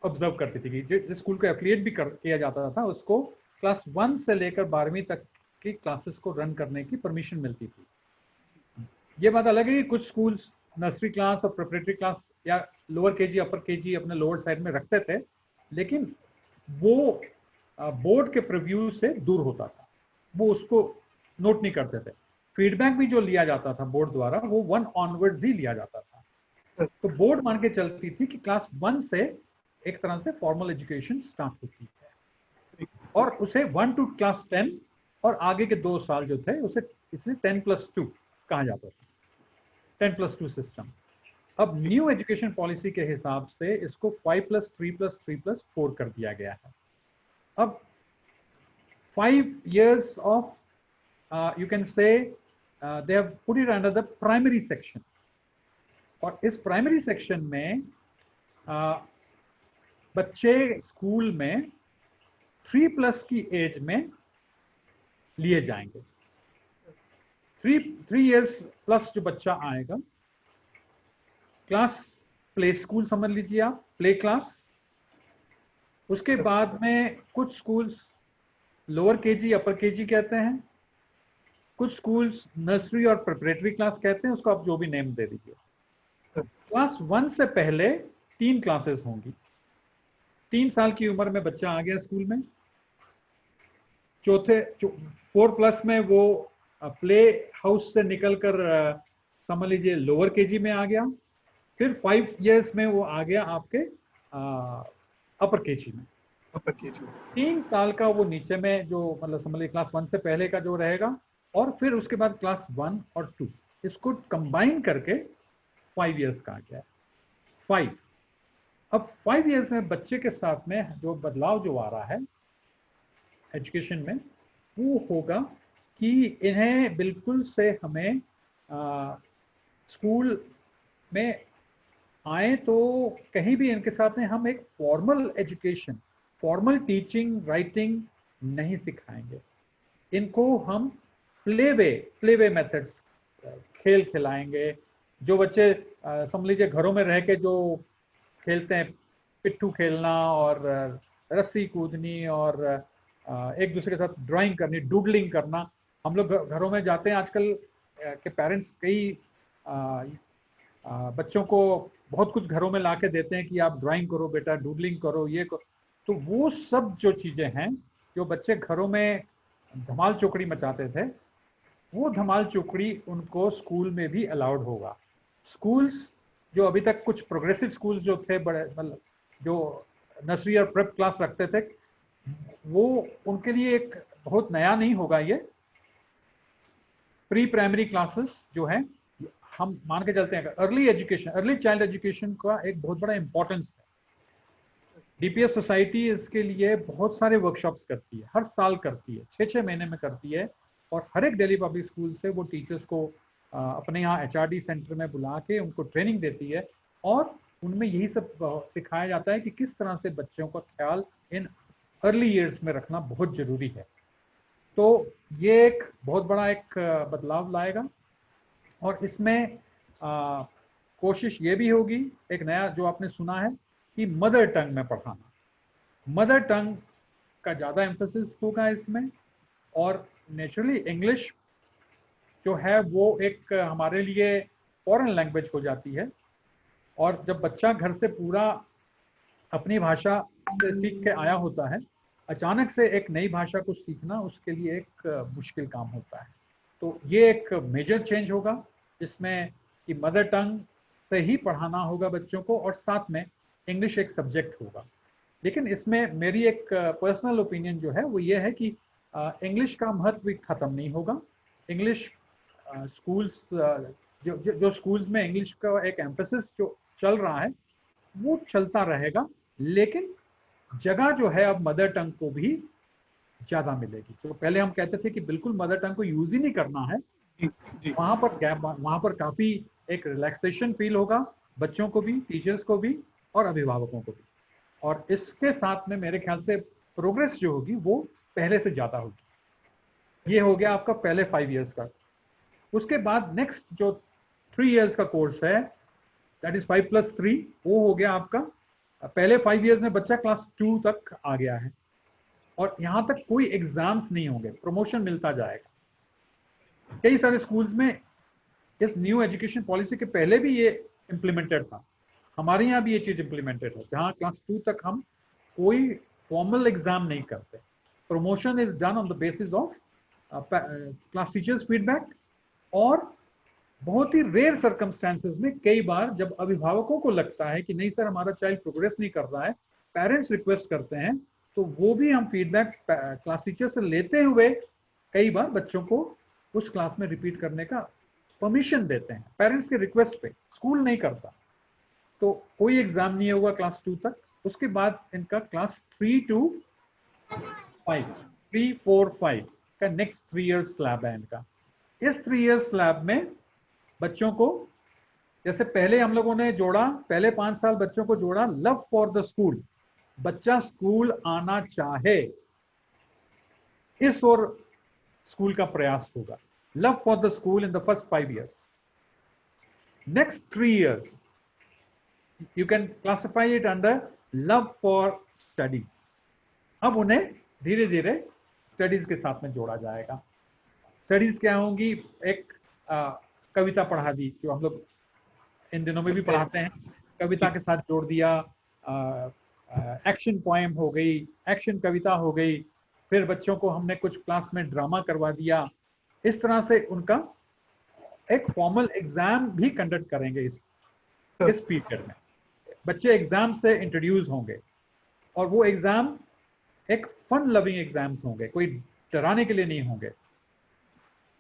ऑब्जर्व करती थी कि जिस स्कूल को एफिलिएट भी किया जाता था उसको क्लास 1 से लेकर 12वीं तक की क्लासेस को रन करने की परमिशन मिलती थी। ये बात अलग है कि कुछ स्कूल्स नर्सरी क्लास और प्रिपरेटरी क्लास या लोअर केजी अपर केजी अपने लोअर साइड में रखते थे, लेकिन वो बोर्ड के प्रीव्यू से दूर होता था, वो उसको नोट नहीं करते थे। फीडबैक भी जो लिया जाता था बोर्ड द्वारा वो 1 ऑनवर्ड्स ही लिया जाता था। तो बोर्ड मान के चलती थी कि क्लास 1 से एक तरह से फॉर्मल एजुकेशन स्टार्ट होती है और उसे 1 to क्लास 10 और आगे के 2 साल जो थे उसे इसलिए 10+2 कहा जाता था, 10+2 सिस्टम। अब न्यू एजुकेशन पॉलिसी के हिसाब से इसको 5+3+3+4 कर दिया गया है। अब 5 years of you can say they have put it under the primary section, और इस प्राइमरी सेक्शन में बच्चे स्कूल में 3+ की एज में लिए जाएंगे। 3 years प्लस जो बच्चा आएगा, क्लास प्ले स्कूल समझ लीजिए आप, प्ले क्लास। उसके बाद में कुछ स्कूल्स लोअर केजी अपर केजी कहते हैं, कुछ स्कूल्स नर्सरी और प्रिपरेटरी क्लास कहते हैं, उसको आप जो भी नेम दे दीजिए। क्लास 1 से पहले 3 क्लासेस होंगी। 3 साल की उम्र में बच्चा आ गया स्कूल में, 4+ में वो प्ले हाउस से निकलकर समझ लीजिए लोअर केजी में आ गया, फिर 5 years में वो आ गया आपके अपर केजी में। 3 साल का वो नीचे में जो मतलब समझ लीजिए क्लास 1 से पहले का जो रहेगा, और फिर उसके बाद क्लास 1 और 2 इसको कंबाइन करके 5 years का आ गया 5। अब 5 years में बच्चे के साथ में जो बदलाव जो आ रहा है एजुकेशन में वो होगा कि इन्हें बिल्कुल से हमें स्कूल में आए तो कहीं भी इनके साथ में हम एक formal education, formal teaching writing नहीं सिखाएंगे। इनको हम प्ले वे मेथड्स, खेल खिलाएंगे। जो बच्चे समझ लीजिए घरों में रह के जो खेलते हैं, पिट्ठू खेलना और रस्सी कूदनी और एक दूसरे के साथ ड्राइंग करनी, डूडलिंग करना। हम लोग घरों में जाते हैं, आजकल के पेरेंट्स कई बच्चों को बहुत कुछ घरों में ला के देते हैं कि आप ड्राइंग करो बेटा, डूडलिंग करो, ये करो। तो वो सब जो चीज़ें हैं जो बच्चे घरों में धमाल चौकड़ी मचाते थे, वो धमाल चौकड़ी उनको स्कूल में भी अलाउड होगा। स्कूल्स जो अभी तक कुछ प्रोग्रेसिव स्कूल्स जो थे, बड़े मतलब जो नर्सरी और प्रेप क्लास रखते थे, वो उनके लिए एक बहुत नया नहीं होगा ये। प्री प्राइमरी क्लासेस जो है, हम मान के चलते हैं early education, early child education का एक बहुत बड़ा इंपॉर्टेंस है। डीपीएस सोसाइटी इसके लिए बहुत सारे वर्कशॉप्स करती है, हर साल करती है, 6-6 महीने में करती है, और हर एक दिल्ली पब्लिक स्कूल से वो टीचर्स को अपने यहाँ एचआरडी सेंटर में बुला के उनको ट्रेनिंग देती है, और उनमें यही सब सिखाया जाता है कि किस तरह से बच्चों का ख्याल इन अर्ली ईयर्स में रखना बहुत जरूरी है। तो ये एक बहुत बड़ा एक बदलाव लाएगा, और इसमें कोशिश ये भी होगी, एक नया जो आपने सुना है कि मदर टंग में पढ़ाना, मदर टंग का ज़्यादा एम्फेसिस होगा इसमें। और नेचुरली इंग्लिश जो है वो एक हमारे लिए फॉरेन लैंग्वेज हो जाती है, और जब बच्चा घर से पूरा अपनी भाषा से सीख के आया होता है, अचानक से एक नई भाषा को सीखना उसके लिए एक मुश्किल काम होता है। तो ये एक मेजर चेंज होगा, जिसमें कि मदर टंग से ही पढ़ाना होगा बच्चों को, और साथ में इंग्लिश एक सब्जेक्ट होगा। लेकिन इसमें मेरी एक पर्सनल ओपिनियन जो है वो ये है कि इंग्लिश का महत्व खत्म नहीं होगा। इंग्लिश स्कूल्स जो स्कूल्स में इंग्लिश का एक एम्फेसिस जो चल रहा है वो चलता रहेगा, लेकिन जगह जो है अब मदर टंग को भी ज्यादा मिलेगी। तो पहले हम कहते थे कि बिल्कुल मदर टंग को यूज ही नहीं करना है, वहां पर गैप, वहां पर काफी एक रिलैक्सेशन फील होगा बच्चों को भी, टीचर्स को भी, और अभिभावकों को भी। और इसके साथ में मेरे ख्याल से प्रोग्रेस जो होगी वो पहले से ज्यादा होगी। ये हो गया आपका पहले 5 इयर्स का। उसके बाद नेक्स्ट जो 3 इयर्स का कोर्स है, दैट इज 5+3, वो हो गया आपका। पहले 5 इयर्स में बच्चा क्लास 2 तक आ गया है, और यहां तक कोई एग्जाम्स नहीं होंगे, प्रमोशन मिलता जाएगा। कई सारे स्कूल्स में इस न्यू एजुकेशन पॉलिसी के पहले भी ये इम्प्लीमेंटेड था, हमारे यहाँ भी ये चीज इम्प्लीमेंटेड है, जहाँ क्लास 2 तक हम कोई फॉर्मल एग्जाम नहीं करते। Promotion is done on the basis of class teachers feedback, और बहुत ही रेयर सर्कमस्टेंसेस में कई बार जब अभिभावकों को लगता है कि नहीं सर हमारा चाइल्ड प्रोग्रेस नहीं कर रहा है, पेरेंट्स रिक्वेस्ट करते हैं, तो वो भी हम फीडबैक क्लास टीचर से लेते हुए कई बार बच्चों को उस क्लास में रिपीट करने का परमिशन देते हैं, पेरेंट्स के रिक्वेस्ट पे। स्कूल नहीं करता। तो कोई एग्जाम नहीं होगा क्लास 2 तक। उसके बाद इनका क्लास 3 to 5, 3, 4, 5 का नेक्स्ट 3 इयर्स स्लैब है इनका। इस 3 इयर्स स्लैब में बच्चों को, जैसे पहले हम लोगों ने जोड़ा, पहले 5 साल बच्चों को जोड़ा लव फॉर द स्कूल, बच्चा स्कूल आना चाहे, इस और स्कूल का प्रयास होगा। Love for the school in the first 5 years. Next 3 years you can classify it under love for studies। अब उन्हें धीरे धीरे स्टडीज के साथ में जोड़ा जाएगा। स्टडीज क्या होंगी? एक कविता पढ़ा दी, जो हम लोग इन दिनों में भी पढ़ाते हैं, कविता के साथ जोड़ दिया। एक्शन पोएम हो गई, एक्शन कविता हो गई। फिर बच्चों को हमने कुछ क्लास में ड्रामा करवा दिया। इस तरह से उनका एक फॉर्मल एग्जाम भी कंडक्ट करेंगे इस पीरियड में। बच्चे एग्जाम से इंट्रोड्यूस होंगे, और वो एग्जाम एक फन लविंग एग्जाम्स होंगे, कोई डराने के लिए नहीं होंगे।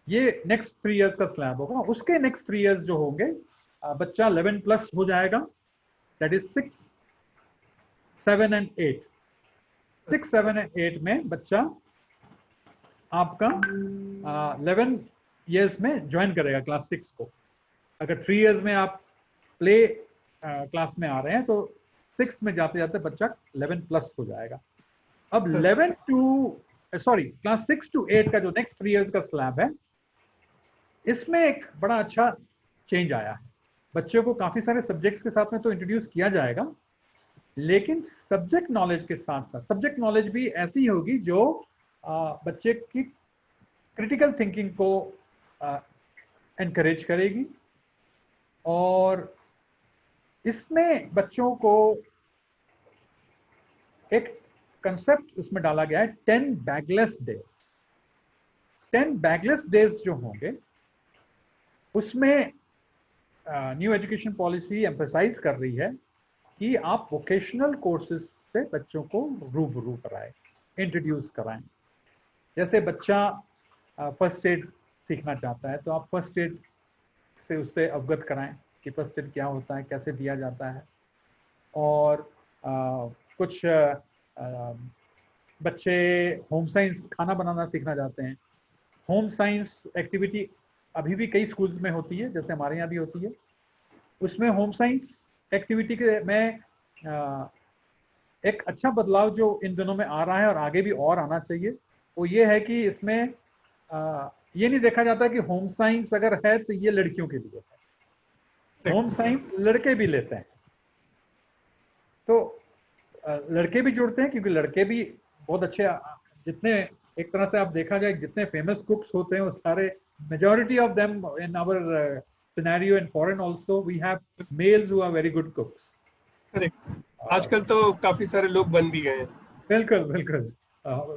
ये नेक्स्ट 3 इयर्स का स्लैब होगा। उसके नेक्स्ट 3 इयर्स जो होंगे, बच्चा 11+ हो जाएगा, दैट इज 6, 7 and 8। 6, 7 and 8 में बच्चा आपका 11 इयर्स में ज्वाइन करेगा क्लास 6 को। अगर 3 इयर्स में आप प्ले क्लास में आ रहे हैं, तो 6 में जाते जाते बच्चा 11+ हो जाएगा। अब क्लास 6 to 8 का जो नेक्स्ट 3 इयर्स का स्लैब है, इसमें एक बड़ा अच्छा चेंज आया है। बच्चों को काफी सारे सब्जेक्ट्स के साथ में तो इंट्रोड्यूस किया जाएगा, लेकिन सब्जेक्ट नॉलेज के साथ साथ सब्जेक्ट नॉलेज भी ऐसी होगी जो बच्चे की क्रिटिकल थिंकिंग को एनकरेज करेगी। और इसमें बच्चों को एक कंसेप्ट उसमें डाला गया है, 10 बैगलेस डेज। 10 बैगलेस डेज जो होंगे उसमें न्यू एजुकेशन पॉलिसी एम्फसाइज कर रही है कि आप वोकेशनल कोर्सेज से बच्चों को रूबरू कराएं, इंट्रोड्यूस कराएं। जैसे बच्चा फर्स्ट एड सीखना चाहता है तो आप फर्स्ट एड से उससे अवगत कराएं कि फर्स्ट एड क्या होता है, कैसे दिया जाता है। और कुछ बच्चे होम साइंस खाना बनाना सीखना चाहते हैं, होम साइंस एक्टिविटी अभी भी कई स्कूल्स में होती है, जैसे हमारे यहाँ भी होती है। उसमें होम साइंस एक्टिविटी के में एक अच्छा बदलाव जो इन दिनों में आ रहा है और आगे भी और आना चाहिए, वो ये है कि इसमें ये नहीं देखा जाता कि होम साइंस अगर है तो ये लड़कियों के लिए है। होम साइंस लड़के भी लेते हैं, तो लड़के भी जुड़ते हैं क्योंकि लड़के भी बहुत अच्छे, जितने एक तरह से आप देखा जाए जितने फेमस कुक्स होते हैं वो सारे majority of them in our scenario in foreign also we have males who are very good cooks.
Correct. आजकल तो काफी सारे लोग बन भी गए हैं।
बिल्कुल बिल्कुल,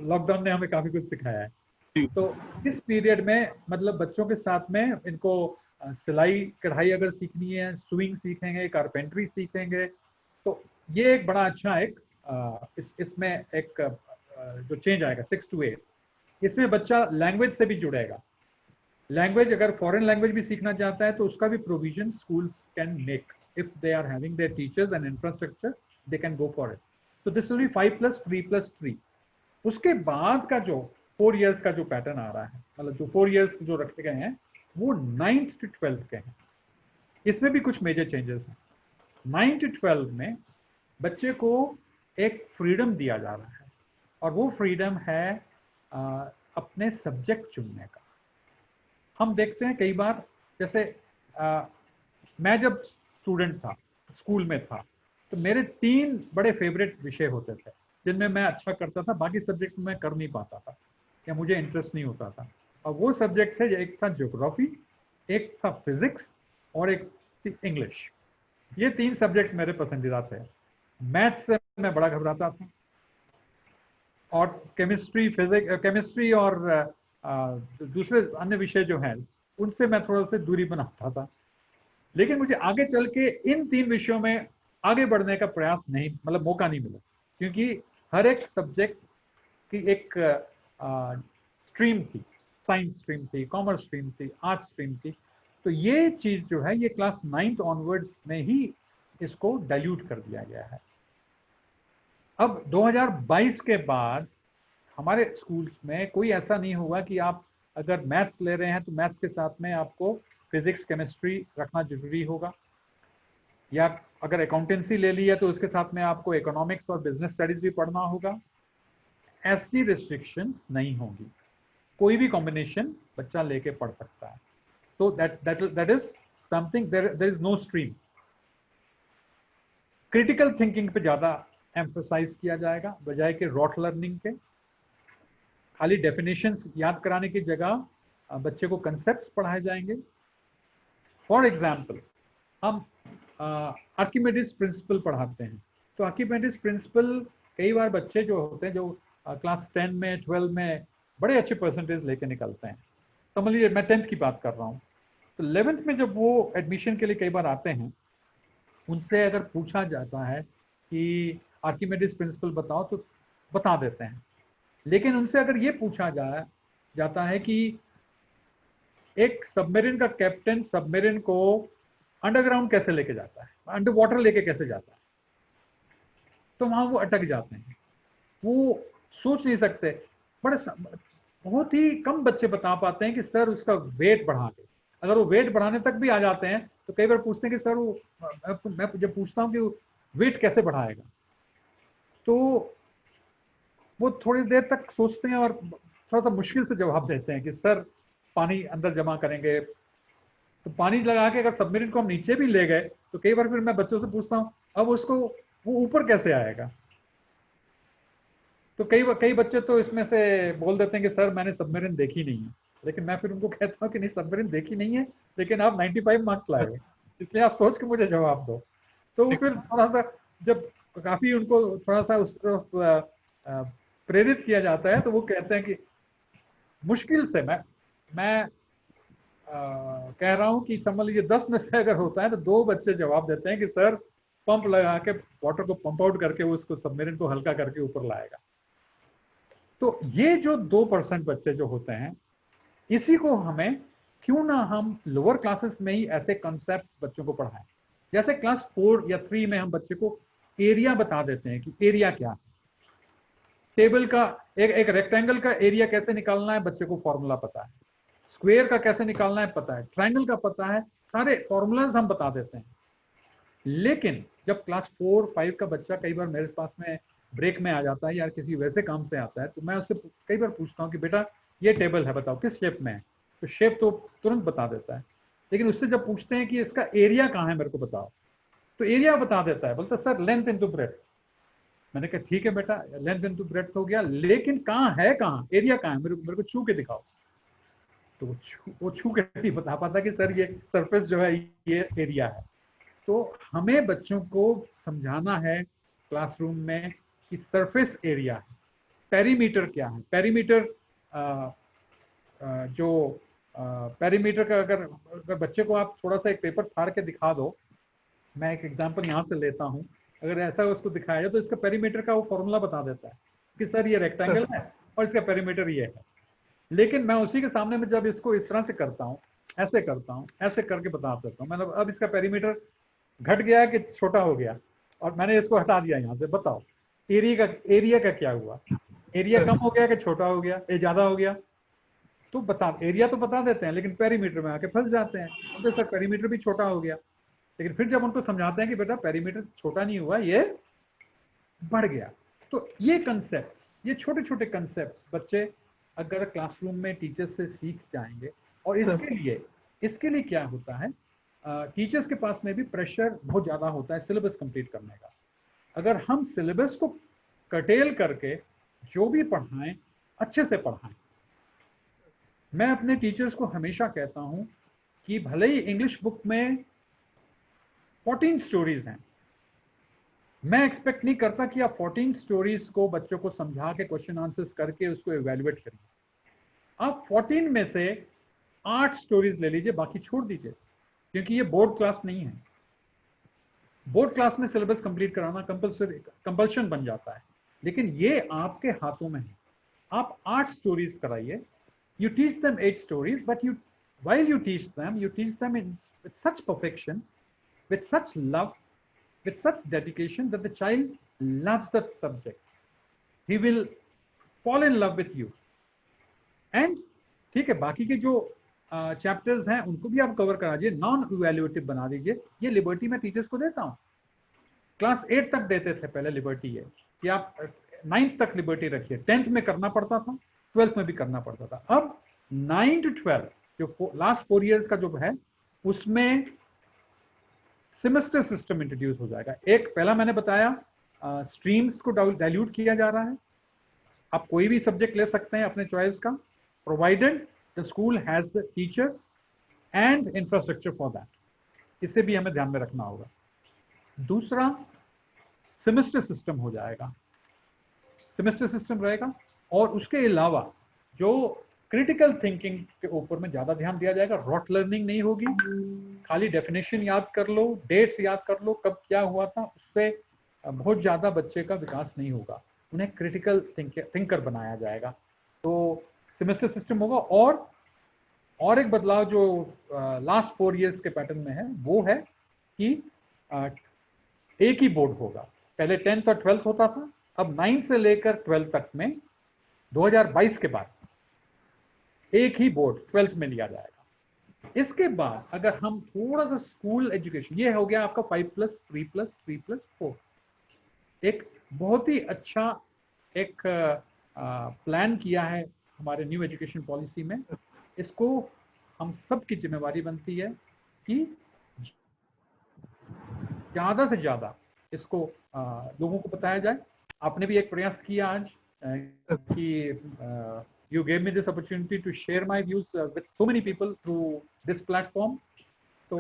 लॉकडाउन ने हमें काफी कुछ सिखाया है।
जी।
तो इस पीरियड में मतलब बच्चों के साथ में इनको सिलाई कढ़ाई अगर सीखनी है, स्विंग सीखेंगे, कारपेंट्री सीखेंगे, तो ये एक बड़ा अच्छा एक इसमें एक जो चेंज आएगा 6 to 8, इसमें बच्चा लैंग्वेज से भी जुड़ेगा। लैंग्वेज अगर फॉरेन लैंग्वेज भी सीखना चाहता है तो उसका भी provision schools can make if they are having their teachers and infrastructure, they can go for it. तो दिस विल बी 5+3+3। उसके बाद का जो 4 इयर्स का जो पैटर्न आ रहा है, मतलब जो 4 इयर्स जो रखे गए हैं वो 9th to 12th के हैं। इसमें भी कुछ मेजर चेंजेस हैं। 9 to 12 में बच्चे को एक फ्रीडम दिया जा रहा है और वो फ्रीडम है अपने सब्जेक्ट चुनने का। हम देखते हैं कई बार, जैसे मैं जब स्टूडेंट था, स्कूल में था, तो मेरे 3 बड़े फेवरेट विषय होते थे जिनमें मैं अच्छा करता था, बाकी सब्जेक्ट में कर नहीं पाता था या मुझे इंटरेस्ट नहीं होता था। और वो सब्जेक्ट थे, एक था ज्योग्राफी, एक था फिजिक्स और एक थी इंग्लिश। ये 3 सब्जेक्ट्स मेरे पसंदीदा थे। मैथ्स से मैं बड़ा घबराता था और केमिस्ट्री और दूसरे अन्य विषय जो हैं उनसे मैं थोड़ा सा दूरी बनाता था। लेकिन मुझे आगे चल के इन 3 विषयों में आगे बढ़ने का प्रयास नहीं, मतलब मौका नहीं मिला, क्योंकि हर एक सब्जेक्ट की एक स्ट्रीम थी, साइंस स्ट्रीम थी, कॉमर्स स्ट्रीम थी, आर्ट्स स्ट्रीम थी। तो ये चीज जो है ये क्लास 9th ऑनवर्ड्स में ही इसको डाइल्यूट कर दिया गया है। अब 2022 के बाद हमारे स्कूल्स में कोई ऐसा नहीं होगा कि आप अगर मैथ्स ले रहे हैं तो मैथ्स के साथ में आपको फिजिक्स केमिस्ट्री रखना जरूरी होगा, या अगर अकाउंटेंसी ले ली है तो उसके साथ में आपको इकोनॉमिक्स और बिजनेस स्टडीज भी पढ़ना होगा। ऐसी रिस्ट्रिक्शंस नहीं होंगी, कोई भी कॉम्बिनेशन बच्चा लेके पढ़ सकता है। तो that is something, there is no stream. Critical thinking पे ज्यादा एम्फसाइज किया जाएगा बजाय के रॉट लर्निंग के। खाली डेफिनेशंस याद कराने की जगह बच्चे को कंसेप्ट्स पढ़ाए जाएंगे। फॉर एग्जाम्पल, हम आर्किमिडीज प्रिंसिपल पढ़ाते हैं, तो आर्किमिडीज प्रिंसिपल कई बार बच्चे जो होते हैं जो क्लास 10 में 12 में बड़े अच्छे परसेंटेज लेके निकलते हैं, समझ लीजिए मैं 10th की बात कर रहा हूँ, तो 11th में जब वो एडमिशन के लिए कई बार आते हैं, उनसे अगर पूछा जाता है कि आर्किमिडीज प्रिंसिपल बताओ तो बता देते हैं। लेकिन उनसे अगर ये पूछा जाता है कि एक सबमरीन का कैप्टन सबमरीन को अंडरग्राउंड कैसे लेके जाता है, अंडर वाटर लेके कैसे जाता है, तो वहां वो अटक जाते हैं, वो सोच नहीं सकते। बड़े बहुत ही कम बच्चे बता पाते हैं कि सर उसका वेट बढ़ा दे। अगर वो वेट बढ़ाने तक भी आ जाते हैं तो कई बार पूछते हैं कि सर वो, मैं जब पूछता हूँ कि वेट कैसे बढ़ाएगा, तो वो थोड़ी देर तक सोचते हैं और थोड़ा सा मुश्किल से जवाब देते हैं कि सर पानी अंदर जमा करेंगे। तो पानी लगा के अगर सबमरीन को हम नीचे भी ले गए तो कई बार फिर मैं बच्चों से पूछता हूँ अब उसको वो ऊपर कैसे आएगा। तो कई बच्चे तो इसमें से बोल देते हैं कि सर मैंने सबमरीन देखी नहीं है। लेकिन मैं फिर उनको कहता हूँ कि नहीं, सबमरीन देखी नहीं है लेकिन आप 95 मार्क्स लाए, इसलिए आप सोच के मुझे जवाब दो। तो फिर थोड़ा सा जब काफी उनको थोड़ा सा उस तरफ प्रेरित किया जाता है तो वो कहते हैं कि मुश्किल से मैं कह रहा हूं कि समझ लीजिए 10 में से अगर होता है तो 2 बच्चे जवाब देते हैं कि सर पंप लगा के वाटर को पंप आउट करके उसको सबमरीन को हल्का करके ऊपर लाएगा। तो ये जो 2% बच्चे जो होते हैं, इसी को हमें क्यों ना हम लोअर क्लासेस में ही ऐसे कॉन्सेप्ट्स बच्चों को पढ़ाएं। जैसे क्लास 4 या 3 में हम बच्चे को एरिया बता देते हैं कि एरिया क्या है, टेबल का एक रेक्टेंगल का एरिया कैसे निकालना है बच्चे को फॉर्मूला पता है, स्क्वायर का कैसे निकालना है पता है, ट्रायंगल का पता है, सारे फॉर्मूलाज हम बता देते हैं। लेकिन जब क्लास 4-5 का बच्चा कई बार मेरे पास में ब्रेक में आ जाता है या किसी वैसे काम से आता है, तो मैं उससे कई बार पूछता हूँ कि बेटा ये टेबल है, बताओ किस शेप में है, तो शेप तो तुरंत बता देता है। लेकिन उससे जब पूछते हैं कि इसका एरिया कहाँ है मेरे को बताओ, तो एरिया बता देता है, बोलता सर लेंथ इंटू ब्रेथ। मैंने कहा ठीक है बेटा, लेंथ इंटू ब्रेथ हो गया, लेकिन कहाँ है, कहाँ एरिया कहाँ है, मेरे को छू के दिखाओ। तो वो छू के नहीं बता पाता कि सर ये सरफेस जो है ये एरिया है। तो हमें बच्चों को समझाना है क्लासरूम में कि सरफेस एरिया है, पेरीमीटर क्या है। पेरीमीटर जो पेरीमीटर का अगर बच्चे को आप थोड़ा सा एक पेपर फाड़ के दिखा दो, मैं एक एग्जांपल यहाँ से लेता हूँ, अगर ऐसा उसको दिखाया जाए तो इसका पेरीमीटर का वो फॉर्मूला बता देता है कि सर ये रेक्टेंगल है और इसका पेरीमीटर ये है। लेकिन मैं उसी के सामने में जब इसको इस तरह से करता हूँ, ऐसे करता हूँ, ऐसे करके बता देता हूँ, मतलब अब इसका पेरीमीटर घट गया कि छोटा हो गया, और मैंने इसको हटा दिया यहाँ से, बताओ एरिया का क्या हुआ, एरिया कम हो गया कि छोटा हो गया, ये ज्यादा हो गया। तो बता, एरिया तो बता देते हैं लेकिन पेरीमीटर में आके फंस जाते हैं, तो सर पेरीमीटर भी छोटा हो गया। लेकिन फिर जब उनको समझाते हैं कि बेटा पेरीमीटर छोटा नहीं हुआ, ये बढ़ गया। तो ये कंसेप्ट, ये छोटे छोटे कंसेप्ट बच्चे अगर क्लासरूम में टीचर से सीख जाएंगे, और इसके लिए क्या होता है, टीचर्स के पास में भी प्रेशर बहुत ज्यादा होता है सिलेबस कंप्लीट करने का। अगर हम सिलेबस को कटेल करके जो भी पढ़ाएं अच्छे से पढ़ाएं। मैं अपने टीचर्स को हमेशा कहता हूं कि भले ही इंग्लिश बुक में 14 स्टोरीज हैं, मैं एक्सपेक्ट नहीं करता कि आप 14 स्टोरीज को बच्चों को समझा के क्वेश्चन आंसर्स करके उसको इवेल्युएट करिए। आप 14 में से 8 स्टोरीज ले लीजिए, बाकी छोड़ दीजिए, क्योंकि ये बोर्ड क्लास नहीं है। बोर्ड क्लास में सिलेबस कंप्लीट कराना कंपल्शन बन जाता है, लेकिन ये आपके हाथों में है। आप 8 स्टोरीज कराइए, you teach them 8 stories, but while you teach them with such perfection, with such love, with such dedication that the child loves that subject. He will fall in love with you. And ठीक है, बाकी के जो चैप्टर्स हैं उनको भी आप कवर करा दीजिए, नॉन इवैल्यूएटिव बना दीजिए। ये लिबर्टी मैं टीचर्स को देता हूँ। क्लास 8 तक देते थे पहले लिबर्टी, है कि आप 9th तक लिबर्टी रखिए, 10th में करना पड़ता था, 12th में भी करना पड़ता था। अब 9 to 12 जो लास्ट 4 इयर्स का जो है उसमें सेमेस्टर सिस्टम इंट्रोड्यूस हो जाएगा। एक पहला मैंने बताया स्ट्रीम्स को डाइल्यूट किया जा रहा है। आप कोई भी सब्जेक्ट ले सकते हैं अपने चॉइस का, provided the school has the teachers and infrastructure for that. इसे भी हमें ध्यान में रखना होगा। दूसरा, सेमेस्टर सिस्टम हो जाएगा, सेमेस्टर सिस्टम रहेगा, और उसके अलावा जो क्रिटिकल थिंकिंग के ऊपर में ज्यादा ध्यान दिया जाएगा। रॉट लर्निंग नहीं होगी, खाली डेफिनेशन याद कर लो, डेट्स याद कर लो, कब क्या हुआ था, उससे बहुत ज्यादा बच्चे का विकास नहीं होगा। उन्हें क्रिटिकल थिंकर बनाया जाएगा। तो सेमेस्टर सिस्टम होगा। और एक बदलाव जो लास्ट 4 इयर्स के पैटर्न में है वो है कि एक ही बोर्ड होगा। पहले 10th और 12th होता था, अब 9 से लेकर 12 तक में 2022 के बाद एक ही बोर्ड 12th में लिया जाएगा। इसके बाद अगर हम थोड़ा सा स्कूल एजुकेशन, ये हो गया आपका 5+3+3+4, एक बहुत ही अच्छा एक प्लान किया है हमारे न्यू एजुकेशन पॉलिसी में। इसको हम सब की जिम्मेवारी बनती है कि ज्यादा से ज्यादा इसको लोगों को बताया जाए। आपने भी एक प्रयास किया आज कि you gave me this opportunity to share my views with so many people through this platform. तो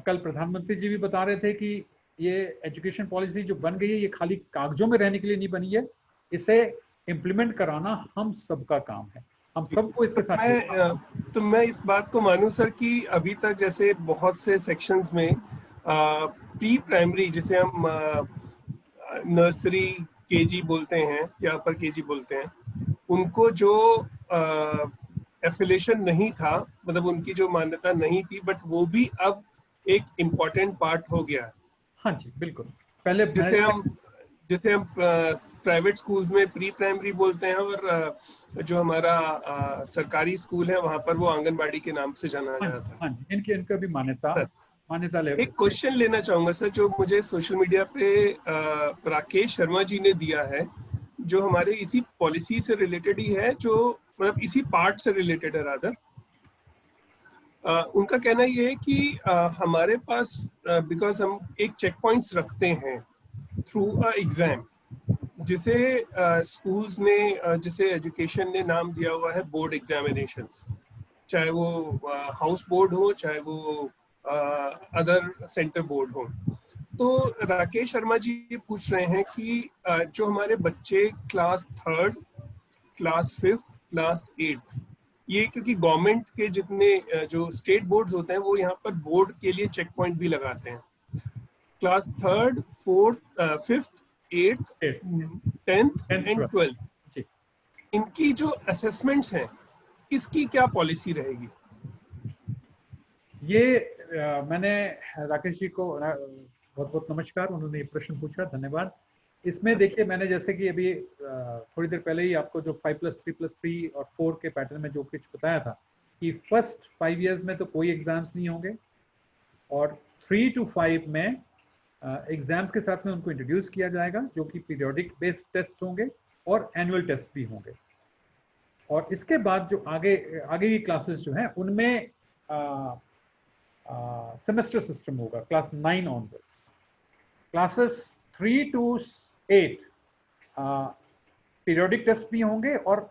कल प्रधानमंत्री जी भी बता रहे थे कि ये एजुकेशन पॉलिसी जो बन गई है ये खाली कागजों में रहने के लिए नहीं बनी है, इसे इम्प्लीमेंट कराना हम सबका काम है। हम सबको इसके साथ
तो मैं इस बात को मानूं सर कि अभी तक जैसे बहुत से सेक्शंस में प्री प्राइमरी, जिसे हम नर्सरी केजी बोलते हैं या अपर केजी बोलते हैं, उनको जो एफिलेशन नहीं था, मतलब उनकी जो मान्यता नहीं थी, बट वो भी अब एक इम्पोर्टेंट पार्ट हो गया है।
हाँ जी बिल्कुल। पहले
जिसे हम प्राइवेट स्कूल्स में प्री प्राइमरी बोलते हैं, और जो हमारा सरकारी स्कूल है वहां पर वो आंगनबाड़ी के नाम से जाना जाता है।
हाँ जी, इनका भी मान्यता ले।
एक क्वेश्चन लेना चाहूंगा सर, जो मुझे सोशल मीडिया पे राकेश शर्मा जी ने दिया है, जो हमारे इसी पॉलिसी से रिलेटेड ही है, जो मतलब इसी पार्ट से रिलेटेड है रादर। उनका कहना ये है कि हमारे पास बिकॉज हम एक चेक पॉइंट्स रखते हैं थ्रू अ एग्जाम, जिसे स्कूल्स ने जिसे एजुकेशन ने नाम दिया हुआ है बोर्ड एग्जामिनेशंस, चाहे वो हाउस बोर्ड हो, चाहे वो अदर सेंटर बोर्ड हो। तो राकेश शर्मा जी ये पूछ रहे हैं कि जो हमारे बच्चे क्लास 3, क्लास 5, क्लास 8, ये क्योंकि गवर्नमेंट के जितने जो स्टेट बोर्ड्स होते हैं वो यहाँ पर बोर्ड के लिए चेक पॉइंट भी लगाते हैं। क्लास 3, 4, 5, 8, 10th एंड 12th, इनकी जो असेसमेंट्स हैं, इसकी क्या पॉलिसी रहेगी?
ये मैंने राकेश जी को बहुत बहुत नमस्कार, उन्होंने ये प्रश्न पूछा, धन्यवाद। इसमें देखिए, मैंने जैसे कि अभी थोड़ी देर पहले ही आपको जो 5+3+3 और 4 के पैटर्न में जो कुछ बताया था कि फर्स्ट 5 इयर्स में तो कोई एग्जाम्स नहीं होंगे, और 3 to 5 में एग्जाम्स के साथ में उनको इंट्रोड्यूस किया जाएगा, जो कि पीरियोडिक बेस्ड टेस्ट होंगे और एनुअल टेस्ट भी होंगे। और इसके बाद जो आगे की क्लासेस जो हैं उनमें सेमेस्टर सिस्टम होगा class 9 onwards. Classes 3 to 8 periodic test भी होंगे और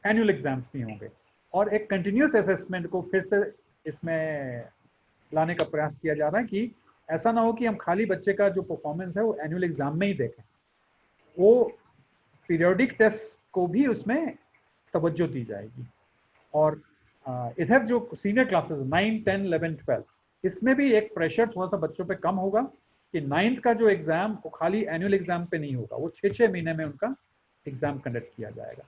एनुअल एग्जाम्स भी होंगे, और एक कंटिन्यूस असेसमेंट को फिर से इसमें लाने का प्रयास किया जा रहा है कि ऐसा ना हो कि हम खाली बच्चे का जो परफॉर्मेंस है वो एनुअल एग्जाम में ही देखें, वो पीरियोडिक टेस्ट को भी उसमें तवज्जो दी जाएगी। और इधर जो सीनियर क्लासेस 9, 10, 11, 12, इसमें भी एक प्रेशर थोड़ा सा बच्चों पे कम होगा कि 9th का जो एग्जाम वो खाली एनुअल एग्जाम पे नहीं होगा, वो 6 महीने में उनका एग्जाम कंडक्ट किया जाएगा।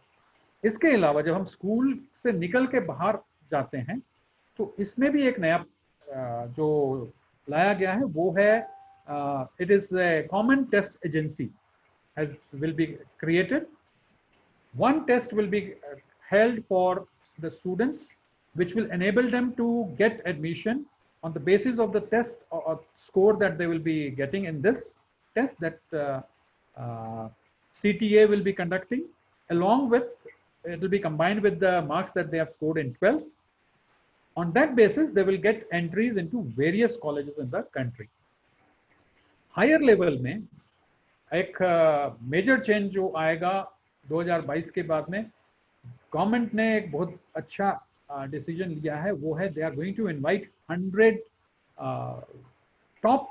इसके अलावा जब हम स्कूल से निकल के बाहर जाते हैं तो इसमें भी एक नया जो लाया गया है वो है, it is a common test agency will be created. One test will be held for the students, which will enable them to get admission on the basis of the test or score that they will be getting in this test that CTA will be conducting, along with, it will be combined with the marks that they have scored in 12th. On that basis, they will get entries into various colleges in the country. Higher level में एक मेजर चेंज जो आएगा 2022 के बाद में, गवर्नमेंट ने एक बहुत अच्छा डिसीजन लिया है, वो है they are going to invite 100 top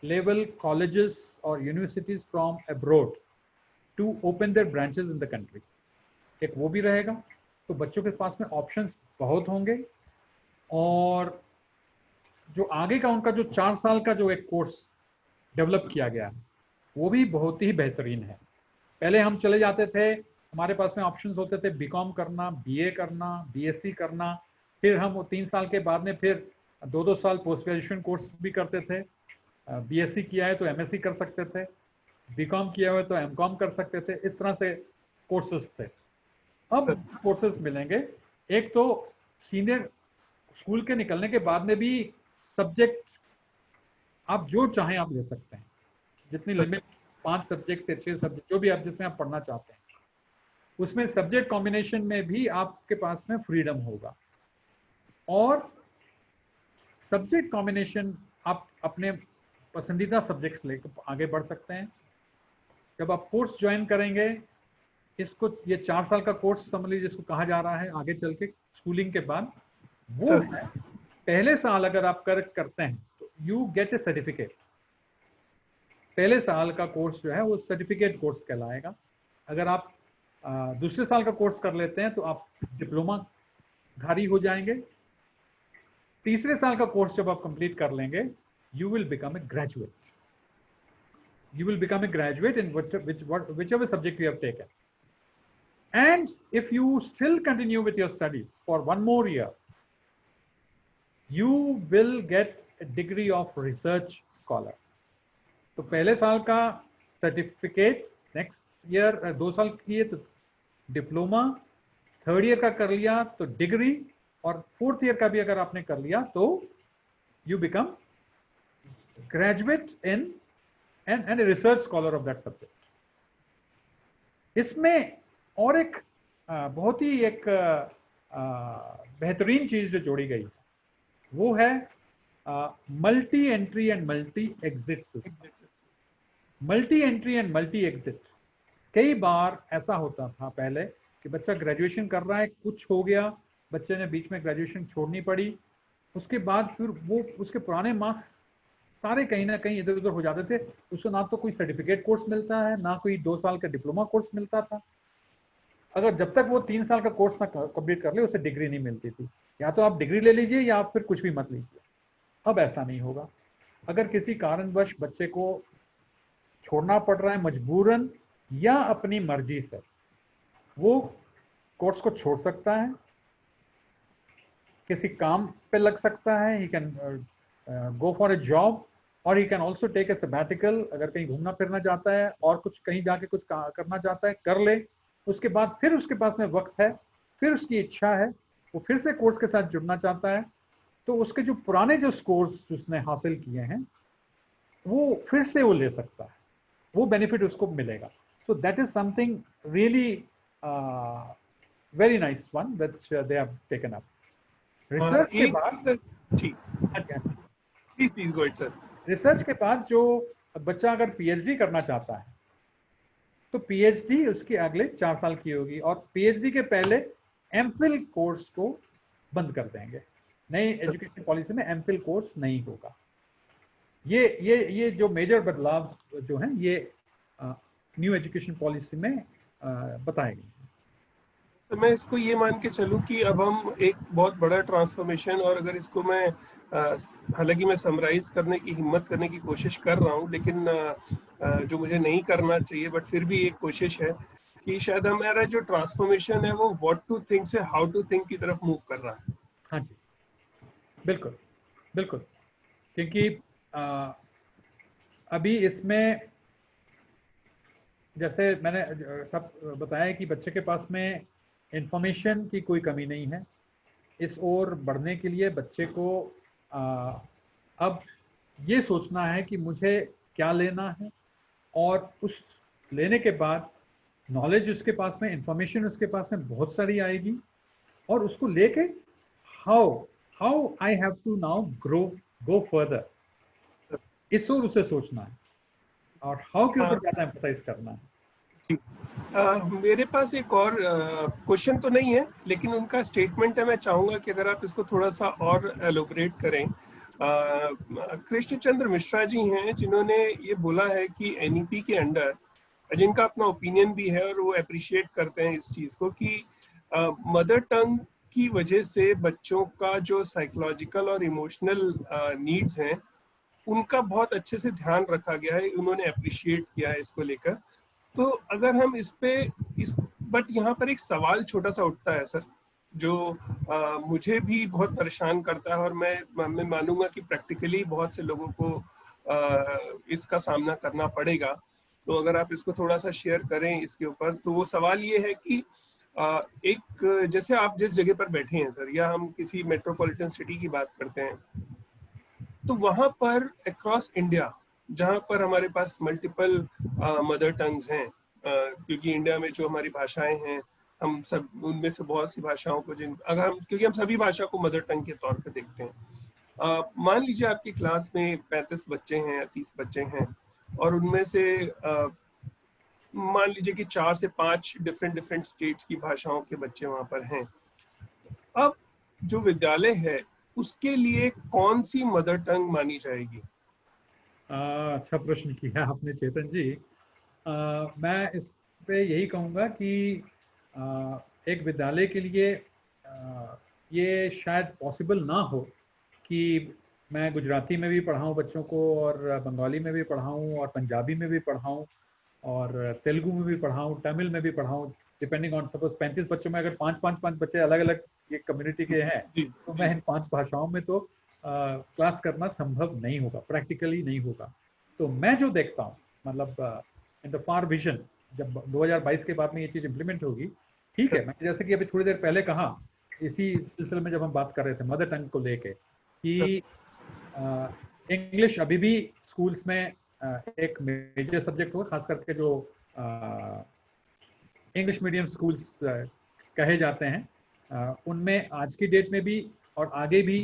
level colleges और universities from abroad to open their branches in the country. एक वो भी रहेगा, तो बच्चों के पास में ऑप्शंस बहुत होंगे, और जो आगे का उनका जो 4 साल का जो एक कोर्स डेवलप किया गया है वो भी बहुत ही बेहतरीन है। पहले हम चले जाते थे, हमारे पास में ऑप्शंस होते थे बीकॉम करना, बीए करना, बीएससी करना, फिर हम 3 साल के बाद में फिर 2-2 साल पोस्ट ग्रेजुएशन कोर्स भी करते थे। बीएससी किया है तो एमएससी कर सकते थे, बीकॉम किया हुआ है तो एमकॉम कर सकते थे, इस तरह से कोर्सेज थे। अब कोर्सेज मिलेंगे, एक तो सीनियर स्कूल के निकलने के बाद में भी सब्जेक्ट आप जो चाहें आप ले सकते हैं, जितनी लिमिट 5 सब्जेक्ट से 6 सब्जेक्ट जो भी आप जिसमें आप पढ़ना चाहते हैं, उसमें सब्जेक्ट कॉम्बिनेशन में भी आपके पास में फ्रीडम होगा। और सब्जेक्ट कॉम्बिनेशन आप अपने पसंदीदा सब्जेक्ट्स लेकर आगे बढ़ सकते हैं। जब आप कोर्स ज्वाइन करेंगे, इसको ये 4 साल का कोर्स समझ लीजिए जिसको कहा जा रहा है आगे चल के स्कूलिंग के बाद, वो है पहले साल अगर आप करते हैं तो यू गेट ए सर्टिफिकेट। पहले साल का कोर्स जो है वो सर्टिफिकेट कोर्स कहलाएगा। अगर आप दूसरे साल का कोर्स कर लेते हैं तो आप डिप्लोमाधारी हो जाएंगे। तीसरे साल का कोर्स जब आप कंप्लीट कर लेंगे, you will become a graduate. You will become a graduate in whichever subject you have taken. And if you still continue with your studies for one more year, you will get a degree of research scholar. तो पहले साल का सर्टिफिकेट, नेक्स्ट ईयर 2 साल किए तो डिप्लोमा, थर्ड ईयर का कर लिया तो डिग्री, और फोर्थ ईयर का भी अगर आपने कर लिया तो you become graduate in and a research scholar of that subject. इसमें और एक बहुत ही एक बेहतरीन चीज जो जोड़ी गई वो है multi entry and multi exit system. Multi entry and multi exit, कई बार ऐसा होता था पहले कि बच्चा ग्रेजुएशन कर रहा है, कुछ हो गया, बच्चे ने बीच में ग्रेजुएशन छोड़नी पड़ी, उसके बाद फिर वो उसके पुराने मार्क्स सारे कहीं ना कहीं इधर उधर हो जाते थे, उसको ना तो कोई सर्टिफिकेट कोर्स मिलता है, ना कोई 2 साल का डिप्लोमा कोर्स मिलता था। अगर जब तक वो 3 साल का कोर्स ना कंप्लीट कर ले उसे डिग्री नहीं मिलती थी। या तो आप डिग्री ले लीजिए या आप फिर कुछ भी मत लीजिए। अब ऐसा नहीं होगा। अगर किसी कारणवश बच्चे को छोड़ना पड़ रहा है मजबूरन या अपनी मर्जी से, वो कोर्स को छोड़ सकता है, किसी काम पे लग सकता है, he can go for a job, और he can also take a sabbatical. अगर कहीं घूमना फिरना चाहता है और कुछ कहीं जाके कुछ करना चाहता है, कर ले। उसके बाद फिर उसके पास में वक्त है, फिर उसकी इच्छा है, वो फिर से कोर्स के साथ जुड़ना चाहता है, तो उसके जो पुराने जो स्कोर्स उसने हासिल किए हैं वो फिर से वो ले सकता है, वो बेनिफिट उसको मिलेगा। So that is something really very nice one which they have taken up. Research के बाद रिसर्च के बाद जो बच्चा अगर पीएचडी करना चाहता है तो पीएचडी उसकी अगले 4 साल की होगी, और पीएचडी के पहले एमफिल कोर्स को बंद कर देंगे। नई एजुकेशन पॉलिसी में एमफिल कोर्स नहीं होगा। ये जो मेजर बदलाव जो हैं ये न्यू एजुकेशन पॉलिसी में बताए गए।
तो मैं इसको ये मान के चलूं कि अब हम एक बहुत बड़ा ट्रांसफॉर्मेशन, और अगर इसको मैं हालांकि मैं समराइज करने की हिम्मत करने की कोशिश कर रहा हूं, लेकिन जो मुझे नहीं करना चाहिए, बट फिर भी एक कोशिश है कि शायद हमारा जो ट्रांसफॉर्मेशन है वो व्हाट टू थिंक से हाउ टू थिंक की तरफ मूव कर रहा है।
हाँ जी, बिल्कुल बिल्कुल, क्योंकि अभी इसमें जैसे मैंने सब बताया कि बच्चे के पास में इंफॉर्मेशन की कोई कमी नहीं है। इस ओर बढ़ने के लिए बच्चे को अब ये सोचना है कि मुझे क्या लेना है, और उस लेने के बाद नॉलेज उसके पास में, इंफॉर्मेशन उसके पास में बहुत सारी आएगी, और उसको लेके how I have to now go further, इस ओर उसे सोचना है, और हाउ के ऊपर ज्यादा एम्फसाइज करना है।
मेरे पास एक और क्वेश्चन तो नहीं है, लेकिन उनका स्टेटमेंट है, मैं चाहूंगा कि अगर आप इसको थोड़ा सा और एलोबरेट करें। कृष्णचंद्र मिश्रा जी हैं जिन्होंने ये बोला है कि एनईपी के अंडर, जिनका अपना ओपिनियन भी है और वो अप्रिशिएट करते हैं इस चीज को, कि मदर टंग की वजह से बच्चों का जो साइकोलॉजिकल और इमोशनल नीड्स हैं उनका बहुत अच्छे से ध्यान रखा गया है। उन्होंने अप्रिशिएट किया है इसको लेकर। तो अगर हम बट यहाँ पर एक सवाल छोटा सा उठता है सर, जो मुझे भी बहुत परेशान करता है, और मैं मानूंगा कि प्रैक्टिकली बहुत से लोगों को इसका सामना करना पड़ेगा। तो अगर आप इसको थोड़ा सा शेयर करें इसके ऊपर, तो वो सवाल ये है कि एक जैसे आप जिस जगह पर बैठे हैं सर, या हम किसी मेट्रोपॉलिटन सिटी की बात करते हैं, तो वहां पर अक्रॉस इंडिया जहाँ पर हमारे पास मल्टीपल मदर टंग्स हैं, क्योंकि इंडिया में जो हमारी भाषाएं हैं, हम सब उनमें से बहुत सी भाषाओं को क्योंकि हम सभी भाषा को मदर टंग के तौर पे देखते हैं। मान लीजिए आपकी क्लास में 35 बच्चे हैं या 30 बच्चे हैं, और उनमें से मान लीजिए कि 4 से 5 डिफरेंट स्टेट्स की भाषाओं के बच्चे वहां पर हैं। अब जो विद्यालय है उसके लिए कौन सी मदर टंग मानी जाएगी?
अच्छा प्रश्न किया आपने चेतन जी। मैं पे यही कहूँगा कि एक विद्यालय के लिए ये शायद पॉसिबल ना हो कि मैं गुजराती में भी पढ़ाऊँ बच्चों को, और बंगाली में भी पढ़ाऊँ, और पंजाबी में भी पढ़ाऊँ, और तेलुगु में भी पढ़ाऊँ, तमिल में भी पढ़ाऊँ। डिपेंडिंग ऑन, सपोज 35 बच्चों में अगर 5 बच्चे अलग अलग ये कम्युनिटी के हैं,
जी
तो
जी।
मैं इन 5 भाषाओं में तो क्लास करना संभव नहीं होगा, प्रैक्टिकली नहीं होगा। तो मैं जो देखता हूँ, मतलब इन द फार विजन, जब 2022 के बाद में ये चीज़ इंप्लीमेंट होगी, ठीक है। मैं जैसे कि अभी थोड़ी देर पहले कहा, इसी सिलसिले में जब हम बात कर रहे थे मदर टंग को लेके, कि इंग्लिश अभी भी स्कूल्स में एक मेजर सब्जेक्ट हो, खास करके जो इंग्लिश मीडियम स्कूल्स कहे जाते हैं, उनमें आज की डेट में भी और आगे भी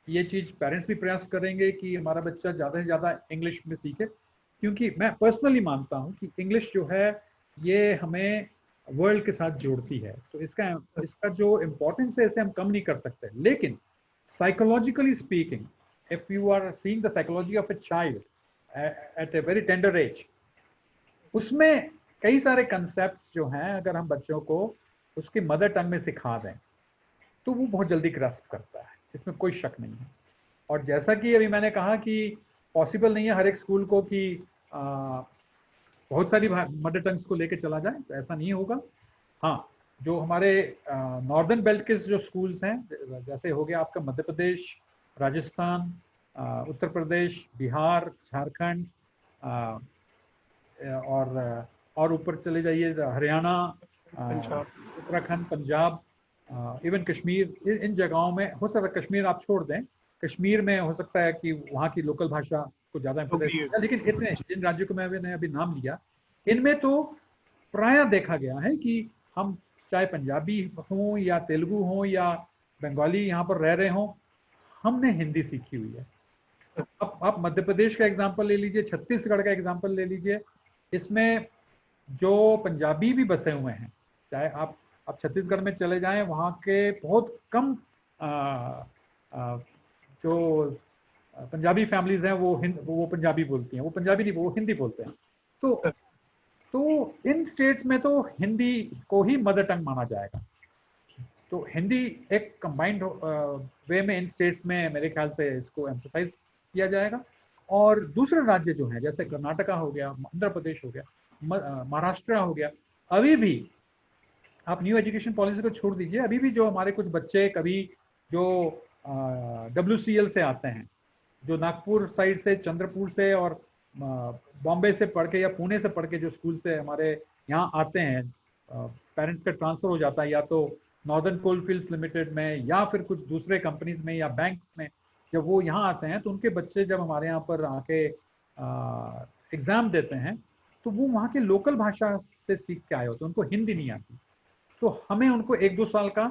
ये चीज़ पेरेंट्स भी प्रयास करेंगे कि हमारा बच्चा ज़्यादा से ज़्यादा इंग्लिश में सीखे, क्योंकि मैं पर्सनली मानता हूँ कि इंग्लिश जो है ये हमें वर्ल्ड के साथ जोड़ती है। तो इसका जो इम्पोर्टेंस है इसे हम कम नहीं कर सकते। लेकिन psychologically speaking, if you are seeing the psychology of a child at a very tender age, उसमें कई सारे कंसेप्ट्स जो हैं अगर हम बच्चों को उसकी मदर टंग में सिखा दें तो वो बहुत जल्दी ग्रास्प करता है, इसमें कोई शक नहीं है। और जैसा कि अभी मैंने कहा कि पॉसिबल नहीं है हर एक स्कूल को कि बहुत सारी मदर टंग्स को लेके चला जाए, तो ऐसा नहीं होगा। हाँ, जो हमारे नॉर्दर्न बेल्ट के जो स्कूल्स हैं, जैसे हो गया आपका मध्य प्रदेश, राजस्थान, उत्तर प्रदेश, बिहार, झारखंड, और ऊपर चले जाइए हरियाणा,
पंजाब।
उत्तराखंड, पंजाब, इवन कश्मीर, इन जगहों में हो सकता है, कश्मीर आप छोड़ दें, कश्मीर में हो सकता है कि वहाँ की लोकल भाषा को ज़्यादा इम्पोर्टेंस है, लेकिन इतने जिन राज्यों को मैंने अभी नाम लिया, इनमें तो प्रायः देखा गया है कि हम चाहे पंजाबी हों या तेलुगु हों या बंगाली यहाँ पर रह रहे हों, हमने हिंदी सीखी हुई है। अब आप मध्य प्रदेश का एग्जाम्पल ले लीजिए, छत्तीसगढ़ का एग्जाम्पल ले लीजिए, इसमें जो पंजाबी भी बसे हुए हैं, चाहे आप छत्तीसगढ़ में चले जाएं, वहाँ के बहुत कम जो पंजाबी फैमिलीज हैं वो पंजाबी बोलती हैं, वो पंजाबी नहीं, वो हिंदी बोलते हैं। तो इन स्टेट्स में तो हिंदी को ही मदर टंग माना जाएगा। तो हिंदी एक कंबाइंड वे में इन स्टेट्स में मेरे ख्याल से इसको एम्फसाइज किया जाएगा। और दूसरे राज्य जो हैं, जैसे कर्नाटका हो गया, आंध्र प्रदेश हो गया, महाराष्ट्र हो गया, अभी भी आप न्यू एजुकेशन पॉलिसी को छोड़ दीजिए, अभी भी जो हमारे कुछ बच्चे कभी जो WCL से आते हैं, जो नागपुर साइड से, चंद्रपुर से और बॉम्बे से पढ़ के या पुणे से पढ़ के जो स्कूल से हमारे यहाँ आते हैं, पेरेंट्स का ट्रांसफर हो जाता है या तो नॉर्दर्न कोलफील्ड्स लिमिटेड में या फिर कुछ दूसरे कंपनीज में या बैंक्स में, जब वो यहाँ आते हैं तो उनके बच्चे जब हमारे यहाँ पर आके एग्ज़ाम देते हैं तो वो वहाँ के लोकल भाषा से सीख के आए होते हैं, उनको हिंदी नहीं आती। तो हमें उनको 1-2 साल का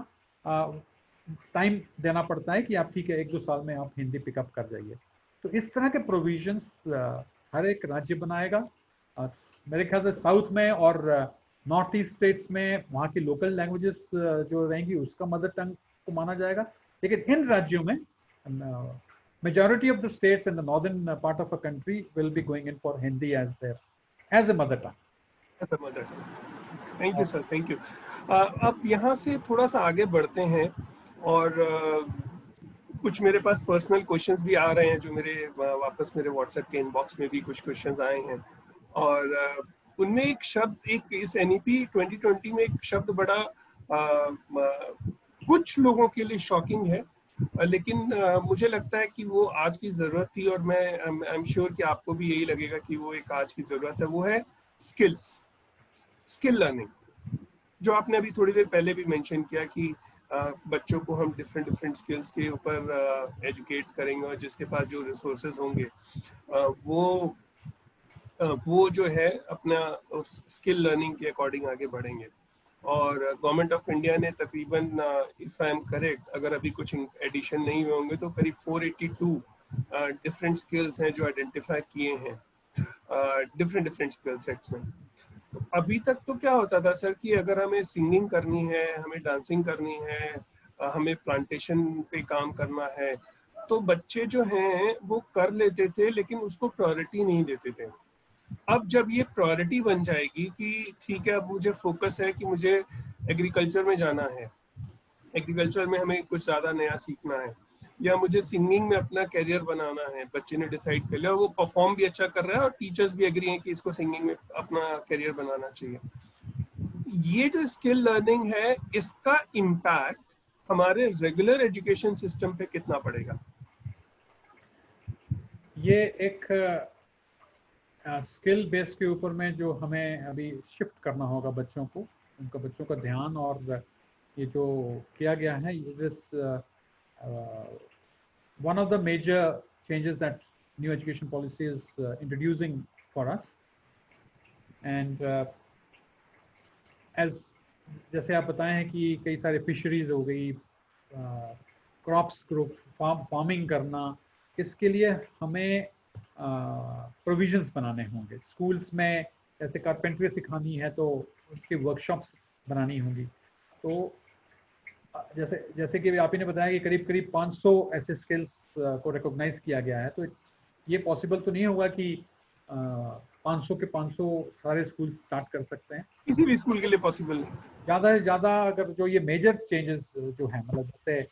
टाइम देना पड़ता है कि आप ठीक है 1-2 साल में आप हिंदी पिकअप कर जाइए। तो इस तरह के प्रोविजंस हर एक राज्य बनाएगा। मेरे ख्याल से साउथ में और नॉर्थ ईस्ट स्टेट्स में वहाँ की लोकल लैंग्वेजेस जो रहेंगी उसका मदर टंग को माना जाएगा। लेकिन इन राज्यों में majority of the states in the northern part of a country will be going in for Hindi as a mother tongue.
Thank you sir, thank you. अब यहाँ से थोड़ा सा आगे बढ़ते हैं और कुछ मेरे पास पर्सनल क्वेश्चंस भी आ रहे हैं जो मेरे वापस मेरे व्हाट्सएप के इनबॉक्स में भी कुछ क्वेश्चंस आए हैं। और उनमें एक शब्द, एक इस NEP 2020 में एक शब्द बड़ा कुछ लोगों के लिए शॉकिंग है, लेकिन मुझे लगता है कि वो आज की ज़रूरत थी और मैं आई एम श्योर कि आपको भी यही लगेगा कि वो एक आज की ज़रूरत है। वो है स्किल लर्निंग, जो आपने अभी थोड़ी देर पहले भी मेंशन किया कि बच्चों को हम डिफरेंट स्किल्स के ऊपर एजुकेट करेंगे और जिसके पास जो रिसोर्सेज होंगे वो जो है अपना उस स्किल लर्निंग के अकॉर्डिंग आगे बढ़ेंगे। और गवर्नमेंट ऑफ इंडिया ने तकरीबन, इफ आई एम करेक्ट, अगर अभी कुछ एडिशन नहीं हुए होंगे तो करीब 482 डिफरेंट स्किल्स हैं जो आइडेंटिफाई किए हैं डिफरेंट स्किल सेट्स में। अभी तक तो क्या होता था सर कि अगर हमें सिंगिंग करनी है, हमें डांसिंग करनी है, हमें प्लांटेशन पे काम करना है, तो बच्चे जो हैं वो कर लेते थे लेकिन उसको प्रायोरिटी नहीं देते थे। अब जब ये प्रायोरिटी बन जाएगी कि ठीक है, अब मुझे फोकस है कि मुझे एग्रीकल्चर में जाना है, एग्रीकल्चर में हमें कुछ ज़्यादा नया सीखना है, या मुझे सिंगिंग में अपना करियर बनाना है, बच्चे ने डिसाइड कर लिया, वो परफॉर्म भी अच्छा कर रहा है और टीचर्स भी एग्री हैं कि इसको सिंगिंग में अपना करियर बनाना चाहिए। ये जो स्किल लर्निंग है, इसका इम्पैक्ट हमारे रेगुलर एजुकेशन सिस्टम पे कितना पड़ेगा?
ये एक स्किल बेस के ऊपर में जो हमें अभी शिफ्ट करना होगा बच्चों को, उनका बच्चों का ध्यान, और ये जो किया गया है, this one of the major changes that new education policy is introducing for us. And as जैसे आप बताए हैं कि कई सारे फिशरीज हो गई, क्रॉप्स ग्रो, फार्मिंग करना, इसके लिए हमें प्रोविजंस बनाने होंगे। स्कूल्स में जैसे कारपेंट्री सिखानी है तो उसकी वर्कशॉप्स बनानी होंगी। तो जैसे जैसे कि आप ही ने बताया कि करीब करीब 500 ऐसे स्किल्स को रिकॉग्नाइज किया गया है, तो ये पॉसिबल तो नहीं होगा कि 500 के 500 सारे स्कूल स्टार्ट कर सकते हैं।
किसी भी स्कूल के लिए पॉसिबल नहीं।
ज़्यादा से ज़्यादा अगर जो ये मेजर चेंजेस जो हैं, मतलब जैसे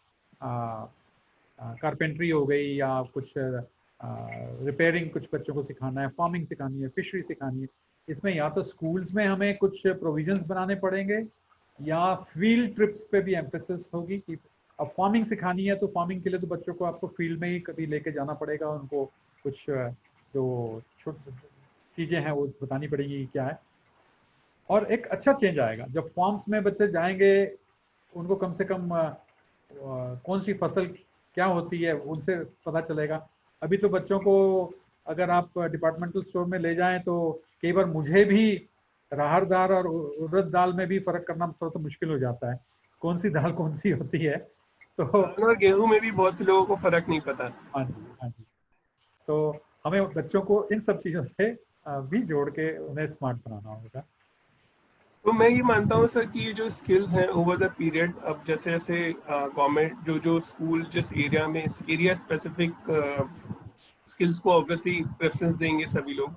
कारपेंट्री हो गई, या कुछ रिपेयरिंग कुछ बच्चों को सिखाना है, फार्मिंग सिखानी है, फिशरी सिखानी है, इसमें या तो स्कूल्स में हमें कुछ प्रोविजंस बनाने पड़ेंगे, या फील्ड ट्रिप्स पे भी एम्फेसिस होगी कि अब फार्मिंग सिखानी है तो फार्मिंग के लिए तो बच्चों को आपको फील्ड में ही कभी लेके जाना पड़ेगा, उनको कुछ जो छोटी चीज़ें हैं वो बतानी पड़ेगी क्या है। और एक अच्छा चेंज आएगा जब फार्म्स में बच्चे जाएंगे, उनको कम से कम कौन सी फसल क्या होती है उनसे पता चलेगा। अभी तो बच्चों को अगर आप डिपार्टमेंटल स्टोर में ले जाएं तो कई बार मुझे भी राहर दाल और उड़द दाल में भी फर्क करना थोड़ा सा मुश्किल हो जाता है, कौन सी दाल कौन सी होती है। तो
और गेहूं में भी बहुत से लोगों को फर्क नहीं पता।
हाँ जी, हाँ जी। तो हमें बच्चों को इन सब चीज़ों से भी जोड़ के उन्हें स्मार्ट बनाना होगा।
तो मैं ये मानता हूँ सर कि ये जो स्किल्स हैं ओवर द पीरियड, अब जैसे जैसे गवर्नमेंट जो स्कूल जिस एरिया में, एरिया स्पेसिफिक स्किल्स को ऑब्वियसली प्रेफरेंस देंगे सभी लोग,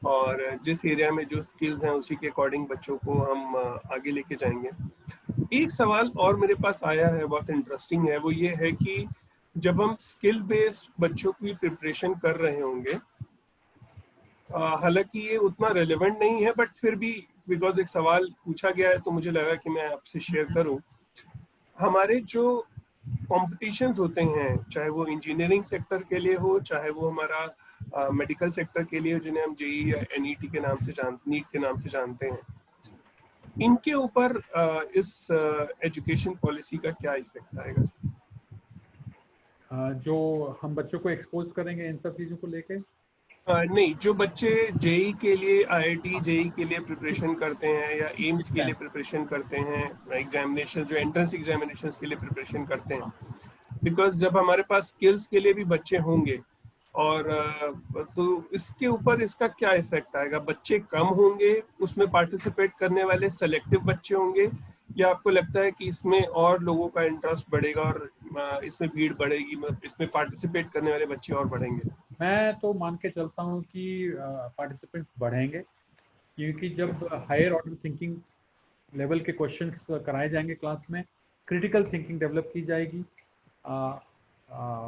और जिस एरिया में जो स्किल्स हैं उसी के अकॉर्डिंग बच्चों को हम आगे लेके जाएंगे। एक सवाल और मेरे पास आया है, बहुत इंटरेस्टिंग है, वो ये है कि जब हम स्किल बेस्ड बच्चों की प्रिपरेशन कर रहे होंगे, हालांकि ये उतना रेलेवेंट नहीं है, बट फिर भी बिकॉज एक सवाल पूछा गया है तो मुझे लगा कि मैं आपसे शेयर करूं। हमारे जो कॉम्पिटिशन्स होते हैं, चाहे वो इंजीनियरिंग सेक्टर के लिए हो, चाहे वो हमारा मेडिकल सेक्टर के लिए, जिन्हें हम जेई या एनईटी के नाम से नीट के नाम से जानते हैं, इनके ऊपर इस एजुकेशन पॉलिसी का क्या इफेक्ट आएगा सर?
जो हम बच्चों को एक्सपोज करेंगे इन सब चीज़ों को लेके।
नहीं, जो बच्चे जेई के लिए, आईआईटी जेई के लिए प्रिपरेशन करते हैं या एम्स के लिए प्रिपरेशन करते हैं, एग्जामिनेशन जो एंट्रेंस एग्जामिनेशन के लिए प्रिपरेशन करते हैं, बिकॉज जब हमारे पास स्किल्स के लिए भी बच्चे होंगे, और तो इसके ऊपर इसका क्या इफेक्ट आएगा? बच्चे कम होंगे उसमें पार्टिसिपेट करने वाले, सेलेक्टिव बच्चे होंगे, या आपको लगता है कि इसमें और लोगों का इंटरेस्ट बढ़ेगा और इसमें भीड़ बढ़ेगी, मतलब इसमें पार्टिसिपेट करने वाले बच्चे और बढ़ेंगे?
मैं तो मान के चलता हूँ कि पार्टिसिपेंट्स बढ़ेंगे, क्योंकि जब हायर ऑर्डर थिंकिंग लेवल के क्वेश्चंस कराए जाएंगे क्लास में, क्रिटिकल थिंकिंग डेवलप की जाएगी,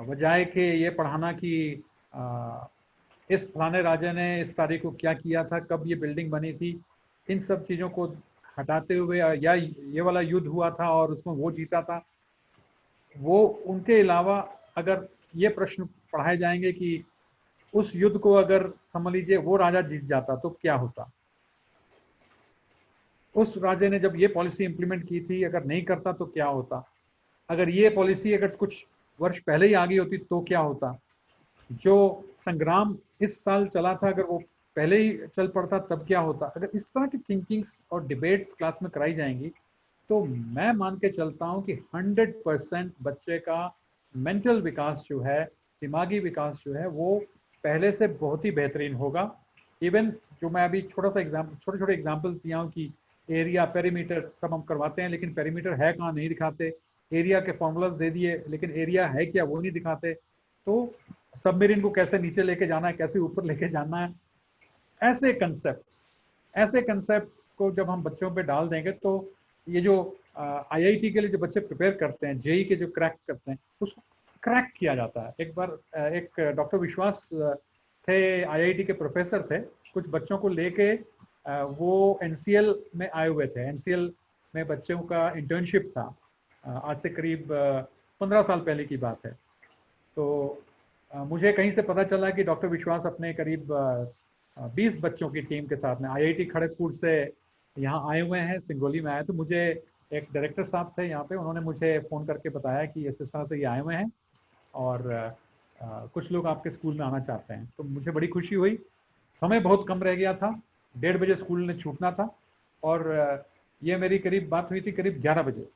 बजाय के ये पढ़ाना कि इस फलाने राजा ने इस तारीख को क्या किया था, कब ये बिल्डिंग बनी थी, इन सब चीज़ों को हटाते हुए, या ये वाला युद्ध हुआ था और उसमें वो जीता था, वो उनके अलावा अगर ये प्रश्न पढ़ाए जाएंगे कि उस युद्ध को अगर समझ लीजिए वो राजा जीत जाता तो क्या होता, उस राजे ने जब ये पॉलिसी इंप्लीमेंट की थी अगर नहीं करता तो क्या होता, अगर ये पॉलिसी अगर कुछ वर्ष पहले ही आ गई होती तो क्या होता, जो संग्राम इस साल चला था अगर वो पहले ही चल पड़ता तब क्या होता। अगर इस तरह की थिंकिंग्स और डिबेट्स क्लास में कराई जाएंगी तो मैं मान के चलता हूँ कि 100% बच्चे का मेंटल विकास जो है, दिमागी विकास जो है, वो पहले से बहुत ही बेहतरीन होगा। इवन जो मैं अभी छोटा सा एग्जाम्पल, छोटे छोटे एग्जाम्पल्स दिया हूँ कि एरिया, पेरीमीटर सब हम करवाते हैं, लेकिन पेरीमीटर है कहाँ नहीं दिखाते, एरिया के फॉर्मूलाज दे दिए लेकिन एरिया है क्या वो नहीं दिखाते। तो सबमरीन को कैसे नीचे लेके जाना है, कैसे ऊपर लेके जाना है, ऐसे कंसेप्ट को जब हम बच्चों पे डाल देंगे तो ये जो आईआईटी के लिए जो बच्चे प्रिपेयर करते हैं, जेई के जो क्रैक करते हैं, उसको क्रैक किया जाता है। एक बार एक डॉक्टर विश्वास थे, आईआईटी के प्रोफेसर थे, कुछ बच्चों को लेके वो एनसीएल में आए हुए थे। एनसीएल में बच्चों का इंटर्नशिप था, आज से करीब 15 साल पहले की बात है। तो मुझे कहीं से पता चला कि डॉक्टर विश्वास अपने करीब 20 बच्चों की टीम के साथ में आईआईटी खड़गपुर से यहाँ आए हुए हैं, सिंगरौली में आए। तो मुझे एक डायरेक्टर साहब थे यहाँ पे, उन्होंने मुझे फ़ोन करके बताया कि इस तरह से ये आए हुए हैं और कुछ लोग आपके स्कूल में आना चाहते हैं। तो मुझे बड़ी खुशी हुई। समय बहुत कम रह गया था, 1:30 बजे स्कूल ने छूटना था और ये मेरी करीब बात हुई थी करीब 11 बजे।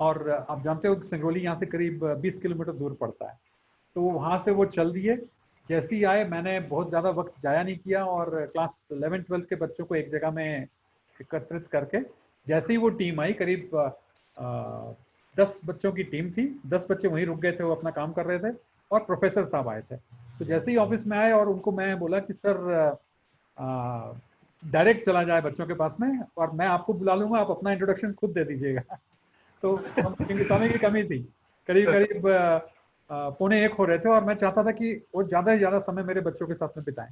और आप जानते हो सिंगरौली यहाँ से करीब 20 किलोमीटर दूर पड़ता है। तो वहाँ से वो चल दिए। जैसे ही आए, मैंने बहुत ज़्यादा वक्त जाया नहीं किया और क्लास 11-12 के बच्चों को एक जगह में एकत्रित करके, जैसे ही वो टीम आई, करीब 10 बच्चों की टीम थी, 10 बच्चे वहीं रुक गए थे, वो अपना काम कर रहे थे और प्रोफेसर साहब आए थे। तो जैसे ही ऑफिस में आए और उनको मैं बोला कि सर डायरेक्ट चला जाए बच्चों के पास में और मैं आपको बुला लूंगा, आप अपना इंट्रोडक्शन खुद दे दीजिएगा। तो क्योंकि समय की कमी थी, करीब करीब 1:45 हो रहे थे और मैं चाहता था कि वो ज़्यादा से ज़्यादा समय मेरे बच्चों के साथ में बिताएं।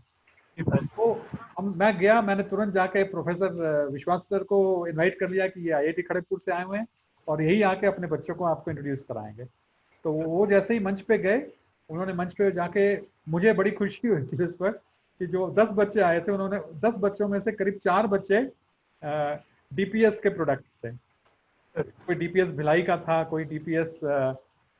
तो मैं गया, मैंने तुरंत जाके प्रोफेसर विश्वास सर को इनवाइट कर लिया कि ये आईआईटी खड़गपुर से आए हुए हैं और यही आके अपने बच्चों को आपको इंट्रोड्यूस कराएंगे। तो वो जैसे ही मंच पे गए, उन्होंने मंच पे जाके, मुझे बड़ी खुशी हुई थी इस वक्त कि जो 10 बच्चे आए थे, उन्होंने 10 बच्चों में से करीब 4 बच्चे डीपीएस के प्रोडक्ट्स थे। कोई डीपीएस भिलाई का था, कोई डीपीएस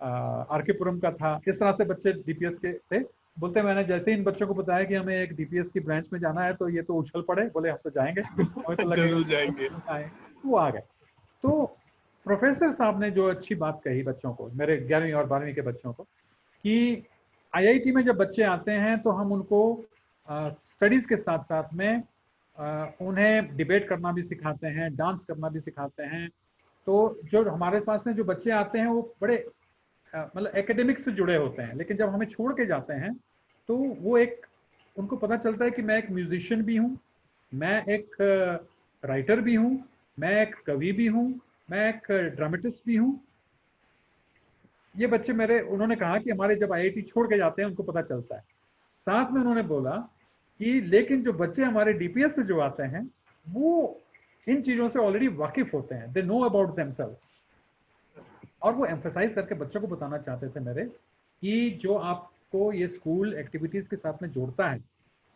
आरकेपुरम का था। किस तरह से बच्चे डीपीएस के थे। बोलते मैंने जैसे इन बच्चों को बताया कि हमें एक डीपीएस की ब्रांच में जाना है तो ये तो उछल पड़े, बोले हम तो जाएंगे, हमें तो
जरूर जाएंगे।
वो आ गए। तो प्रोफेसर साहब ने जो अच्छी बात कही बच्चों को, मेरे 11वीं और 12वीं के बच्चों को, कि आईआईटी में जब बच्चे आते हैं तो हम उनको स्टडीज के साथ साथ में उन्हें डिबेट करना भी सिखाते हैं, डांस करना भी सिखाते हैं। तो जो हमारे पास में जो बच्चे आते हैं वो बड़े मतलब एकेडमिक्स से जुड़े होते हैं, लेकिन जब हमें छोड़ के जाते हैं तो वो एक, उनको पता चलता है कि मैं एक म्यूजिशियन भी हूँ, मैं एक राइटर भी हूँ, मैं एक कवि भी हूँ, मैं एक ड्रामेटिस्ट भी हूँ। ये बच्चे मेरे, उन्होंने कहा कि हमारे जब आईआईटी छोड़ के जाते हैं उनको पता चलता है। साथ में उन्होंने बोला कि लेकिन जो बच्चे हमारे डीपीएस से जो आते हैं वो इन चीज़ों से ऑलरेडी वाकिफ होते हैं, दे नो अबाउट देमसेल्व्स। और वो एम्फेसाइज करके बच्चों को बताना चाहते थे मेरे कि जो आपको ये स्कूल एक्टिविटीज़ के साथ में जोड़ता है,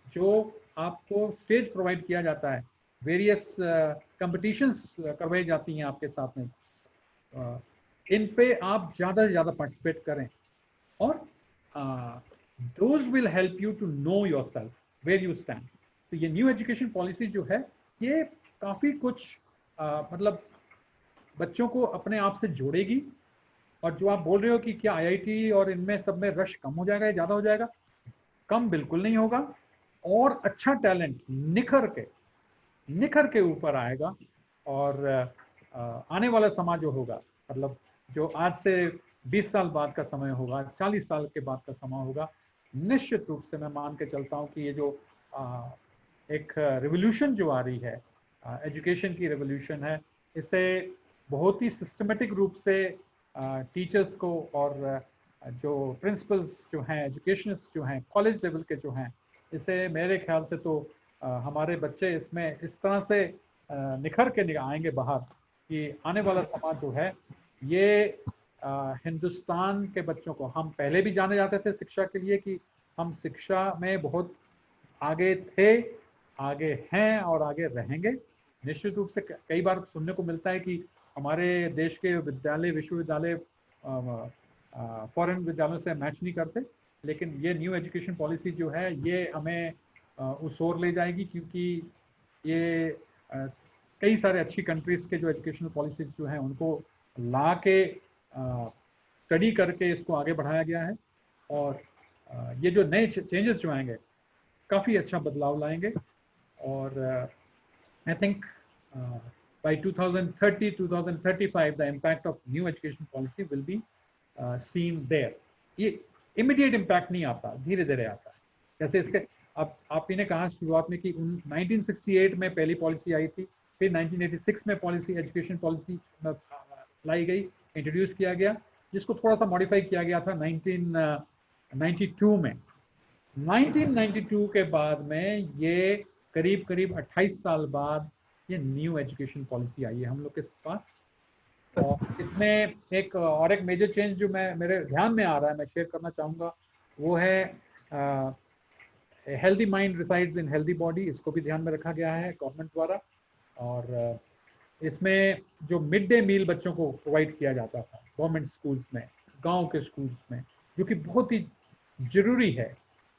जो आपको स्टेज प्रोवाइड किया जाता है, वेरियस कंपटीशंस करवाई जाती हैं आपके साथ में, इन पे आप ज़्यादा से ज़्यादा पार्टिसिपेट करें और those will help you to know your self where you stand. तो ये न्यू एजुकेशन पॉलिसी जो है ये काफ़ी कुछ मतलब बच्चों को अपने आप से जोड़ेगी। और जो आप बोल रहे हो कि क्या आईआईटी और इनमें सब में रश कम हो जाएगा या ज़्यादा हो जाएगा, कम बिल्कुल नहीं होगा। और अच्छा टैलेंट निखर के ऊपर आएगा। और आने वाला समाज जो होगा, मतलब जो आज से 20 साल बाद का समय होगा, 40 साल के बाद का समय होगा, निश्चित रूप से मैं मान के चलता हूँ कि ये जो एक रिवोल्यूशन जो आ रही है, एजुकेशन की रिवोल्यूशन है, इसे बहुत ही सिस्टमेटिक रूप से टीचर्स को और जो प्रिंसिपल्स जो हैं, एजुकेशनिस्ट जो हैं, कॉलेज लेवल के जो हैं, इसे मेरे ख्याल से तो हमारे बच्चे इसमें इस तरह से निखर के आएंगे बाहर कि आने वाला समाज जो है ये हिंदुस्तान के बच्चों को, हम पहले भी जाने जाते थे शिक्षा के लिए कि हम शिक्षा में बहुत आगे थे, आगे हैं और आगे रहेंगे। निश्चित रूप से कई बार सुनने को मिलता है कि हमारे देश के विद्यालय, विश्वविद्यालय फॉरेन विद्यालयों से मैच नहीं करते, लेकिन ये न्यू एजुकेशन पॉलिसी जो है ये हमें उस ओर ले जाएगी, क्योंकि ये कई सारे अच्छी कंट्रीज़ के जो एजुकेशनल पॉलिसीज जो हैं उनको ला के स्टडी करके इसको आगे बढ़ाया गया है। और ये जो नए चेंजेस जो आएंगे काफ़ी अच्छा बदलाव लाएंगे। और I think by 2030-2035 the impact of new education policy will be seen there. ये immediate impact नहीं आता, धीरे धीरे आता है। जैसे इसके आप ही ने कहा शुरुआत में कि 1968 में पहली पॉलिसी आई थी, फिर 1986 में पॉलिसी, एजुकेशन पॉलिसी लाई गई, इंट्रोड्यूस किया गया, जिसको थोड़ा सा मॉडिफाई किया गया था 1992 में। 1992 के बाद में ये करीब करीब 28 साल बाद ये न्यू एजुकेशन पॉलिसी आई है हम लोग के पास। और इसमें एक मेजर चेंज जो मेरे ध्यान में आ रहा है, मैं शेयर करना चाहूँगा, वो है healthy mind resides in healthy body. इसको भी ध्यान में रखा गया है गवर्नमेंट द्वारा। और इसमें जो मिड डे मील बच्चों को प्रोवाइड किया जाता था गवर्नमेंट स्कूल्स में, गांव के स्कूल्स में, जो कि बहुत ही जरूरी है,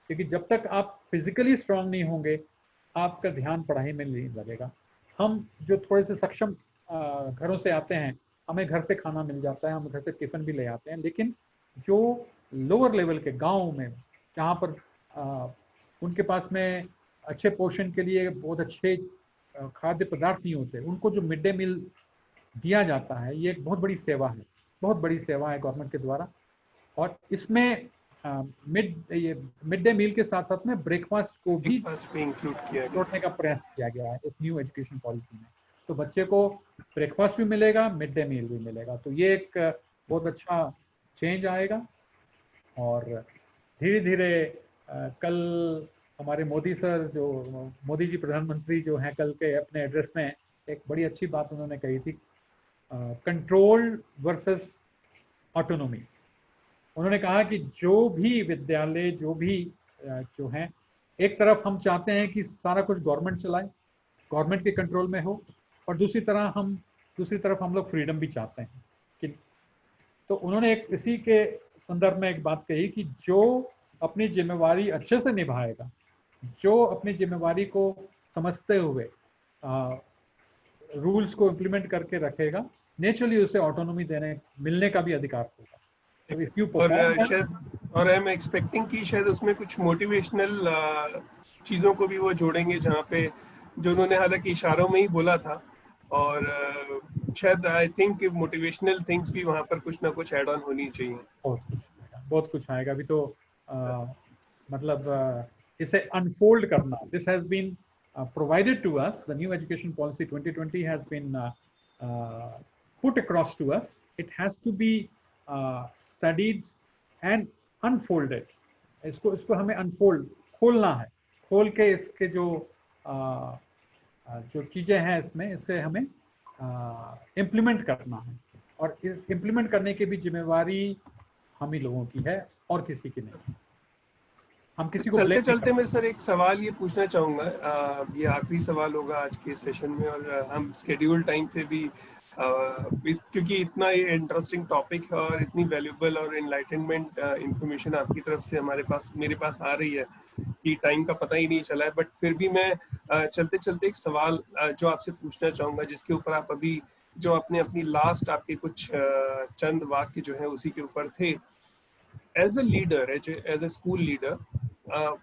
क्योंकि जब तक आप फिजिकली स्ट्रांग नहीं होंगे आपका ध्यान पढ़ाई में नहीं लगेगा। हम जो थोड़े से सक्षम घरों से आते हैं, हमें घर से खाना मिल जाता है, हम घर से टिफिन भी ले आते हैं, लेकिन जो लोअर लेवल के गाँव में, जहाँ पर उनके पास में अच्छे पोषण के लिए बहुत अच्छे खाद्य पदार्थ नहीं होते, उनको जो मिड डे मील दिया जाता है, ये एक बहुत बड़ी सेवा है, बहुत बड़ी सेवा है गवर्नमेंट के द्वारा। और इसमें मिड डे मील के साथ साथ में ब्रेकफास्ट को भी
इंक्लूड किया
जोड़ने का प्रयास किया गया है इस न्यू एजुकेशन पॉलिसी में। तो बच्चे को ब्रेकफास्ट भी मिलेगा, मिड डे मील भी मिलेगा, तो ये एक बहुत अच्छा चेंज आएगा। और धीरे धीरे कल हमारे मोदी सर, जो मोदी जी प्रधानमंत्री जो हैं, कल के अपने एड्रेस में एक बड़ी अच्छी बात उन्होंने कही थी, कंट्रोल वर्सेस ऑटोनॉमी। उन्होंने कहा कि जो भी विद्यालय, जो भी जो हैं, एक तरफ हम चाहते हैं कि सारा कुछ गवर्नमेंट चलाए, गवर्नमेंट के कंट्रोल में हो, और दूसरी तरफ हम लोग फ्रीडम भी चाहते हैं कि। तो उन्होंने एक इसी के संदर्भ में एक बात कही कि जो अपनी जिम्मेवारी अच्छे से निभाएगा, जो अपनी जिम्मेवारी को समझते हुए रूल्स को इम्प्लीमेंट करके रखेगा, नेचुरली उसे ऑटोनॉमी मिलने का भी अधिकार होगा।
और आई एम एक्सपेक्टिंग कि शायद उसमें कुछ मोटिवेशनल चीज़ों को भी वो जोड़ेंगे, जहाँ पे जो उन्होंने हालांकि इशारों में ही बोला था, और शायद आई थिंक मोटिवेशनल थिंग्स भी वहाँ पर कुछ ना कुछ ऐड ऑन होनी चाहिए।
बहुत कुछ आएगा अभी तो। मतलब इसे अनफोल्ड करना, this has been provided to us, the new education policy 2020 has been put across to us. It has to be studied and unfolded. इसको हमें अनफोल्ड, खोलना है, खोल के इसके जो चीजें हैं इसमें, इसे हमें इम्प्लीमेंट करना है। और इस इम्प्लीमेंट करने की भी जिम्मेवारी हम ही लोगों की है और किसी की नहीं। हम किसी को
चलते चलते मैं सर एक सवाल ये पूछना चाहूँगा, ये आखिरी सवाल होगा आज के सेशन में, और हम स्केड्यूल टाइम से भी क्योंकि इतना ये इंटरेस्टिंग टॉपिक है और इतनी वैल्यूबल और एनलाइटनमेंट इंफॉर्मेशन आपकी तरफ से मेरे पास आ रही है कि टाइम का पता ही नहीं चला है। बट फिर भी मैं चलते चलते एक सवाल जो आपसे पूछना चाहूँगा, जिसके ऊपर आप अभी जो अपनी लास्ट आपके कुछ चंद वाक्य जो है उसी के ऊपर थे। As a leader, as a school leader,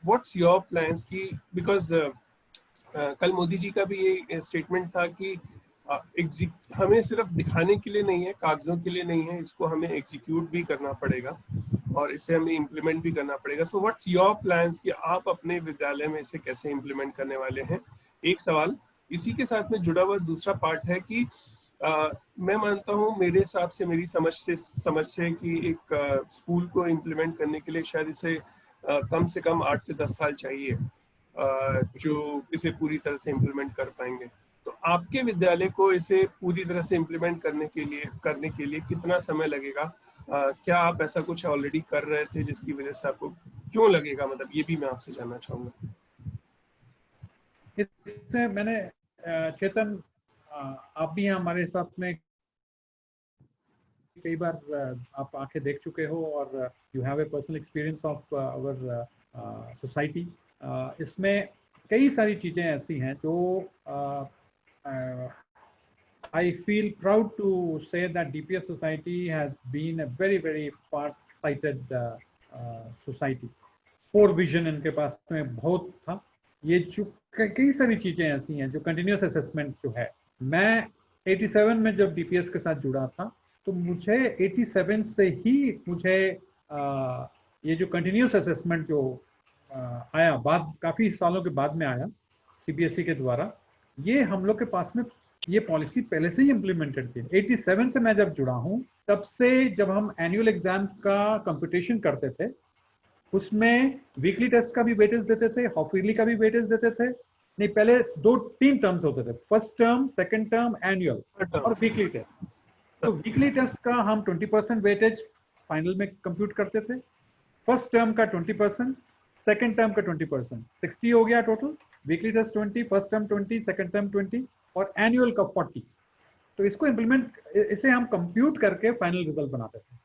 what's your plans? कि because कल मोदी जी का भी ये स्टेटमेंट था कि हमें सिर्फ दिखाने के लिए नहीं है, कागजों के लिए नहीं है, इसको हमें एग्जीक्यूट भी करना पड़ेगा और इसे हमें इम्प्लीमेंट भी करना पड़ेगा। सो व्हाट्स योर प्लान्स कि आप अपने विद्यालय में इसे कैसे इम्प्लीमेंट करने वाले हैं? एक सवाल इसी के साथ में जुड़ा हुआ दूसरा पार्ट है कि मैं मानता हूँ, मेरे हिसाब से, मेरी समझ से कि एक स्कूल को इम्प्लीमेंट करने के लिए शायद इसे कम से कम 8 से 10 साल चाहिए जो इसे पूरी तरह से इम्प्लीमेंट कर पाएंगे। तो आपके विद्यालय को इसे पूरी तरह से इम्प्लीमेंट करने के लिए कितना समय लगेगा? क्या आप ऐसा कुछ ऑलरेडी कर रहे थे जिसकी वजह से आपको क्यों लगेगा, मतलब ये भी मैं आपसे जानना चाहूँगा।
इससे मैंने चेतन, आप भी हमारे साथ में कई बार आप आंखें देख चुके हो और you have a personal experience of our society. इसमें कई सारी चीज़ें ऐसी हैं जो I feel proud to say that DPS society has been a very, very far-sighted society. 4 vision इनके पास में बहुत था। ये जो कई सारी चीज़ें ऐसी हैं जो कंटिन्यूस असेसमेंट जो है, मैं 87 में जब DPS के साथ जुड़ा था तो मुझे 87 से ही मुझे ये जो कंटिन्यूस असेसमेंट जो आया, बाद काफ़ी सालों के बाद में आया सीबीएसई के द्वारा। ये हम लोग के पास में ये पॉलिसी पहले से ही इम्प्लीमेंटेड थी। 87 से मैं जब जुड़ा हूँ तब से, जब हम एनुअल एग्जाम का कंपटीशन करते थे उसमें वीकली टेस्ट का भी वेटेज देते थे, हाफ ईयरली का भी वेटेज देते थे। नहीं, पहले 2-3 टर्म्स होते थे, first term, second term, annual और वीकली टेस्ट। तो वीकली टेस्ट का हम 20% वेटेज फाइनल में कंप्यूट करते थे, फर्स्ट टर्म का 20%, सेकंड टर्म का 20%, 60 हो गया टोटल। Weekly test 20, first term 20, second term 20 और एनुअल का 40। तो इसको इसे हम कंप्यूट करके फाइनल रिजल्ट बनाते थे।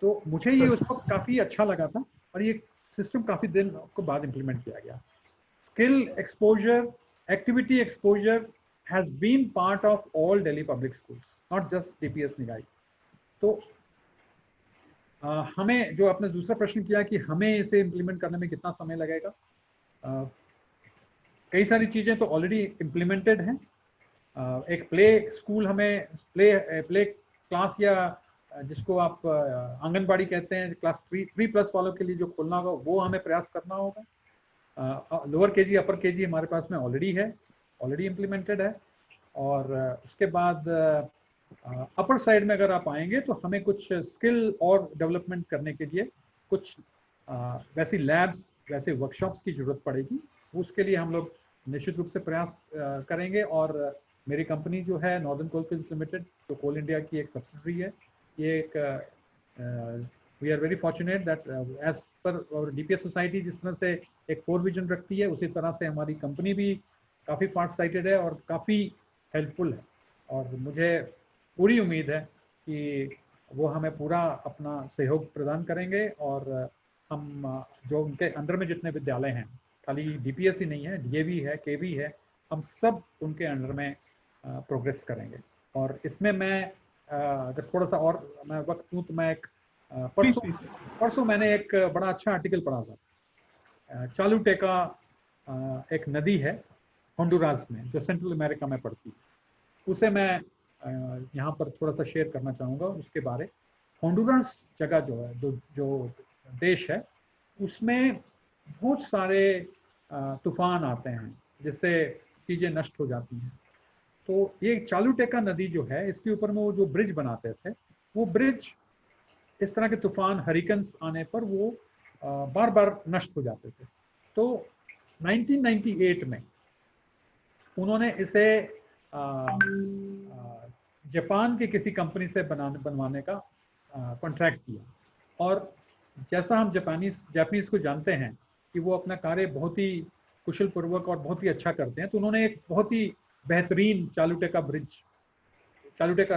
तो मुझे ये उस वक्त काफ़ी अच्छा लगा था और ये सिस्टम काफ़ी दिन को बाद इम्प्लीमेंट किया गया। Skill exposure, activity exposure has been part of all Delhi public schools, not just DPS Nigahi. तो हमें, जो आपने दूसरा प्रश्न किया कि हमें इसे इम्प्लीमेंट करने में कितना समय लगेगा, कई सारी चीज़ें तो ऑलरेडी इम्प्लीमेंटेड हैं। एक प्ले स्कूल, हमें प्ले क्लास या जिसको आप आंगनबाड़ी कहते हैं, क्लास 3+ वालों के लिए जो खोलना होगा वो हमें प्रयास करना होगा। लोअर केजी, अपर केजी हमारे पास में ऑलरेडी इम्प्लीमेंटेड है। और उसके बाद अपर साइड में अगर आप आएंगे तो हमें कुछ स्किल और डेवलपमेंट करने के लिए कुछ वैसी लैब्स, वैसे वर्कशॉप्स की जरूरत पड़ेगी। उसके लिए हम लोग निश्चित रूप से प्रयास करेंगे। और मेरी कंपनी जो है नॉर्दर्न कोलफील्ड्स लिमिटेड, जो कोल इंडिया की एक सब्सिडरी है, ये एक we are very fortunate that as per DPS society जिस तरह से एक कोर विजन रखती है, उसी तरह से हमारी कंपनी भी काफ़ी फार साइटेड है और काफ़ी हेल्पफुल है। और मुझे पूरी उम्मीद है कि वो हमें पूरा अपना सहयोग प्रदान करेंगे। और हम जो उनके अंडर में जितने विद्यालय हैं, खाली डीपीएस ही नहीं है, डीएवी है, केवी है, हम सब उनके अंडर में प्रोग्रेस करेंगे। और इसमें मैं अगर थोड़ा सा और मैं वक्त दूँ तो मैं एक परसों मैंने एक बड़ा अच्छा आर्टिकल पढ़ा था। चालुटेका एक नदी है होंडुरास में, जो सेंट्रल अमेरिका में पड़ती है। उसे मैं यहाँ पर थोड़ा सा शेयर करना चाहूँगा उसके बारे। होंडुरास जगह जो है, जो देश है, उसमें बहुत सारे तूफान आते हैं जिससे चीज़ें नष्ट हो जाती हैं। तो ये चालुटेका नदी जो है, इसके ऊपर में वो जो ब्रिज बनाते थे, वो ब्रिज इस तरह के तूफान, हरिकेन्स आने पर वो बार बार नष्ट हो जाते थे। तो 1998 में उन्होंने इसे जापान की किसी कंपनी से बनवाने का कॉन्ट्रैक्ट किया। और जैसा हम जापानीज को जानते हैं कि वो अपना कार्य बहुत ही कुशल पूर्वक और बहुत ही अच्छा करते हैं, तो उन्होंने एक बहुत ही बेहतरीन चालुटेका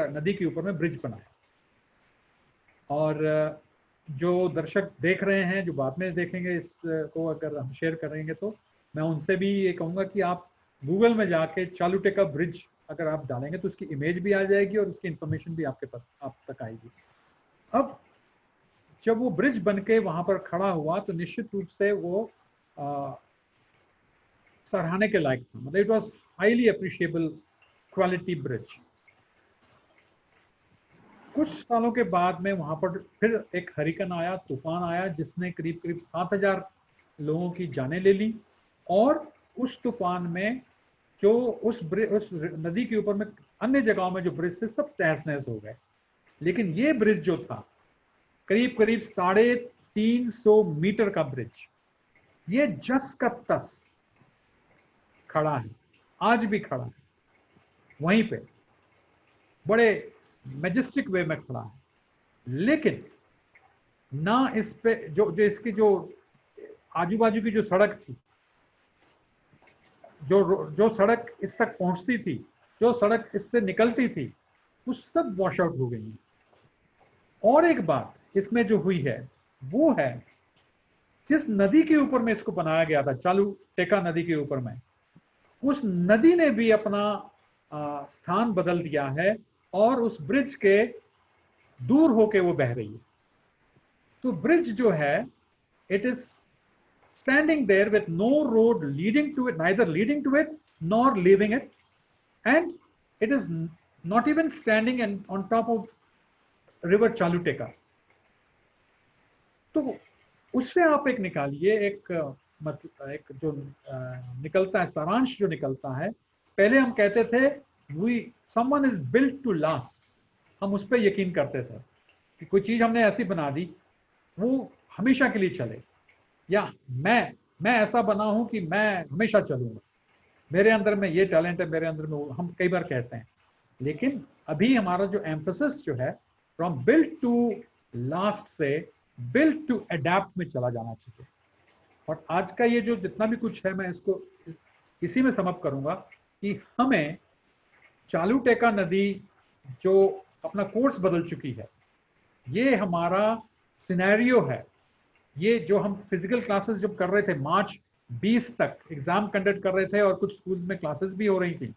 नदी के ऊपर में ब्रिज बनाया। और जो दर्शक देख रहे हैं, जो बाद में देखेंगे इसको अगर हम शेयर करेंगे, तो मैं उनसे भी ये कहूँगा कि आप गूगल में जाके चालुटेका ब्रिज अगर आप डालेंगे तो उसकी इमेज भी आ जाएगी और उसकी इंफॉर्मेशन भी आपके पास आप तक आएगी। अब जब वो ब्रिज बनके वहाँ पर खड़ा हुआ तो निश्चित रूप से वो सराहने के लायक था। मतलब it was highly appreciable quality bridge. कुछ सालों के बाद में वहां पर फिर एक हरिकेन आया, तूफान आया, जिसने करीब करीब 7,000 लोगों की जानें ले ली। और उस तूफान में जो उस नदी के ऊपर में अन्य जगहों में जो ब्रिज थे सब तहस नहस हो गए। लेकिन ये ब्रिज जो था करीब करीब 350 मीटर का ब्रिज, ये जस का तस खड़ा है, आज भी खड़ा है वहीं पे, बड़े मैजेस्टिक वे में खड़ा है। लेकिन ना इस पे जो इसकी जो आजू बाजू की जो सड़क थी, जो सड़क इस तक पहुंचती थी, जो सड़क इससे निकलती थी, वो सब वॉश आउट हो गई है। और एक बात इसमें जो हुई है वो है, जिस नदी के ऊपर में इसको बनाया गया था, चालुटेका नदी के ऊपर में, उस नदी ने भी अपना स्थान बदल दिया है और उस ब्रिज के दूर होके वो बह रही है। तो ब्रिज जो है, it is standing there with no road leading to it, neither leading to it nor leaving it, and it is not even standing on top of river Chaluteka. तो उससे आप एक निकालिए, एक मतलब एक जो निकलता है, सारांश जो निकलता है, पहले हम कहते थे we someone is built to last, हम उस पर यकीन करते थे कि कोई चीज हमने ऐसी बना दी वो हमेशा के लिए चले, या मैं ऐसा बना हूं कि मैं हमेशा चलूंगा, मेरे अंदर में ये टैलेंट है, मेरे अंदर में वो, हम कई बार कहते हैं। लेकिन अभी हमारा जो एम्फोसिस जो है फ्रॉम बिल्ट टू लास्ट से बिल्ट टू अडेप्ट में चला जाना चाहिए। और आज का ये जो जितना भी कुछ है, मैं इसको इसी में समअप करूंगा कि हमें चालू टेका नदी जो अपना कोर्स बदल चुकी है, ये हमारा सिनेरियो है। ये जो हम फिजिकल क्लासेस जब कर रहे थे मार्च 20 तक एग्जाम कंडक्ट कर रहे थे और कुछ स्कूल्स में क्लासेस भी हो रही थी,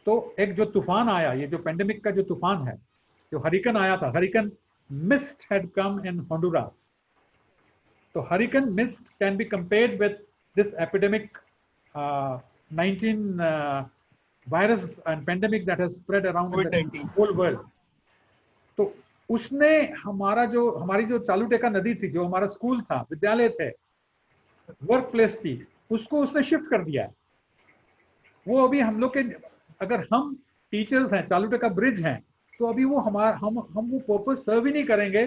तो एक जो तूफान आया, ये जो पेंडेमिक का जो तूफान है, जो हरिकन आया था, hurricane Mitch had come in Honduras. तो hurricane Mitch can be compared with this epidemic 19 virus and pandemic that has spread around in the whole world. तो उसने हमारी जो चालू टेका नदी थी, जो हमारा स्कूल था, विद्यालय थे, वर्क प्लेस थी, उसको उसने शिफ्ट कर दिया है। वो अभी हम लोग के, अगर हम टीचर्स हैं, चालू टेका ब्रिज हैं, तो अभी वो हम वो पर्पस सर्व ही नहीं करेंगे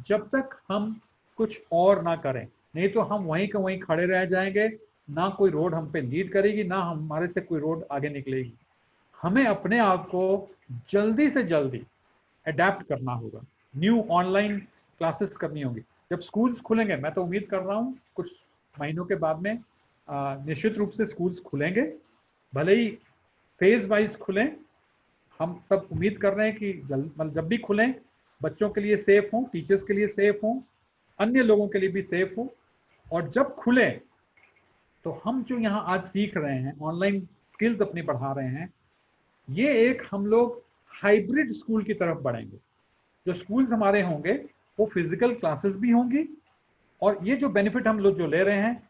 जब तक हम कुछ और ना करें। नहीं तो हम वहीं के वहीं खड़े रह जाएंगे, ना कोई रोड हम पे लीड करेगी, ना हमारे से कोई रोड आगे निकलेगी। हमें अपने आप को जल्दी से जल्दी अडेप्ट करना होगा, न्यू ऑनलाइन क्लासेस करनी होगी। जब स्कूल्स खुलेंगे, मैं तो उम्मीद कर रहा हूँ कुछ महीनों के बाद में निश्चित रूप से स्कूल्स खुलेंगे, भले ही फेज वाइज खुलें। हम सब उम्मीद कर रहे हैं कि जब भी खुलें बच्चों के लिए सेफ हों, टीचर्स के लिए सेफ हों, अन्य लोगों के लिए भी सेफ हो। और जब खुले तो हम जो यहाँ आज सीख रहे हैं, ऑनलाइन स्किल्स अपनी बढ़ा रहे हैं, ये एक हम लोग हाइब्रिड स्कूल की तरफ बढ़ेंगे। जो स्कूल्स हमारे होंगे वो फिजिकल क्लासेस भी होंगी, और ये जो बेनिफिट हम लोग जो ले रहे हैं,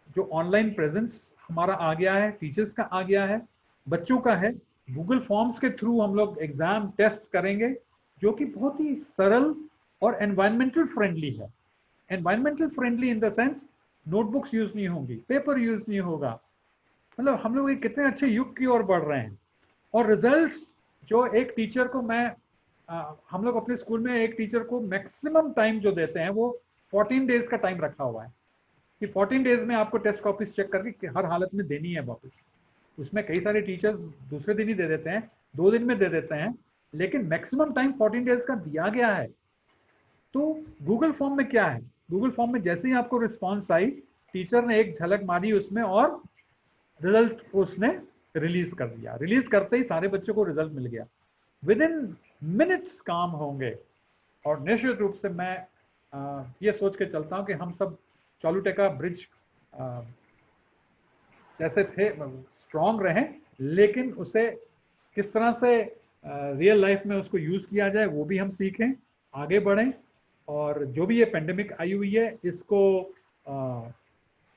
जो ऑनलाइन प्रेजेंस हमारा आ गया है, टीचर्स का आ गया है, बच्चों का है, गूगल फॉर्म्स के थ्रू हम लोग एग्जाम टेस्ट करेंगे, जो कि बहुत ही सरल और एनवायरमेंटल फ्रेंडली है। Environmental friendly in the sense notebooks use नहीं होंगी, पेपर यूज नहीं होगा। मतलब हम लोग कितने अच्छे युग की ओर बढ़ रहे हैं। और रिजल्ट्स जो एक टीचर को हम लोग अपने स्कूल में एक टीचर को मैक्सिमम टाइम जो देते हैं वो 14 डेज का टाइम रखा हुआ है कि 14 डेज में आपको टेस्ट कॉपीज चेक करके हर हालत में देनी है वापस। उसमें कई सारे टीचर्स दूसरे दिन ही दे देते हैं, 2 दिन में दे देते हैं, लेकिन मैक्सिमम टाइम 14 डेज का दिया गया है। तो गूगल फॉर्म में क्या है, गूगल फॉर्म में जैसे ही आपको रिस्पॉन्स आई, टीचर ने एक झलक मारी उसमें और रिजल्ट उसने रिलीज कर दिया। रिलीज करते ही सारे बच्चों को रिजल्ट मिल गया, विद इन मिनट्स काम होंगे। और निश्चित रूप से मैं ये सोच के चलता हूं कि हम सब चालू टेका ब्रिज जैसे थे स्ट्रांग रहें, लेकिन उसे किस तरह से रियल लाइफ में उसको यूज किया जाए वो भी हम सीखें, आगे बढ़ें। और जो भी ये पेंडेमिक आई हुई है, इसको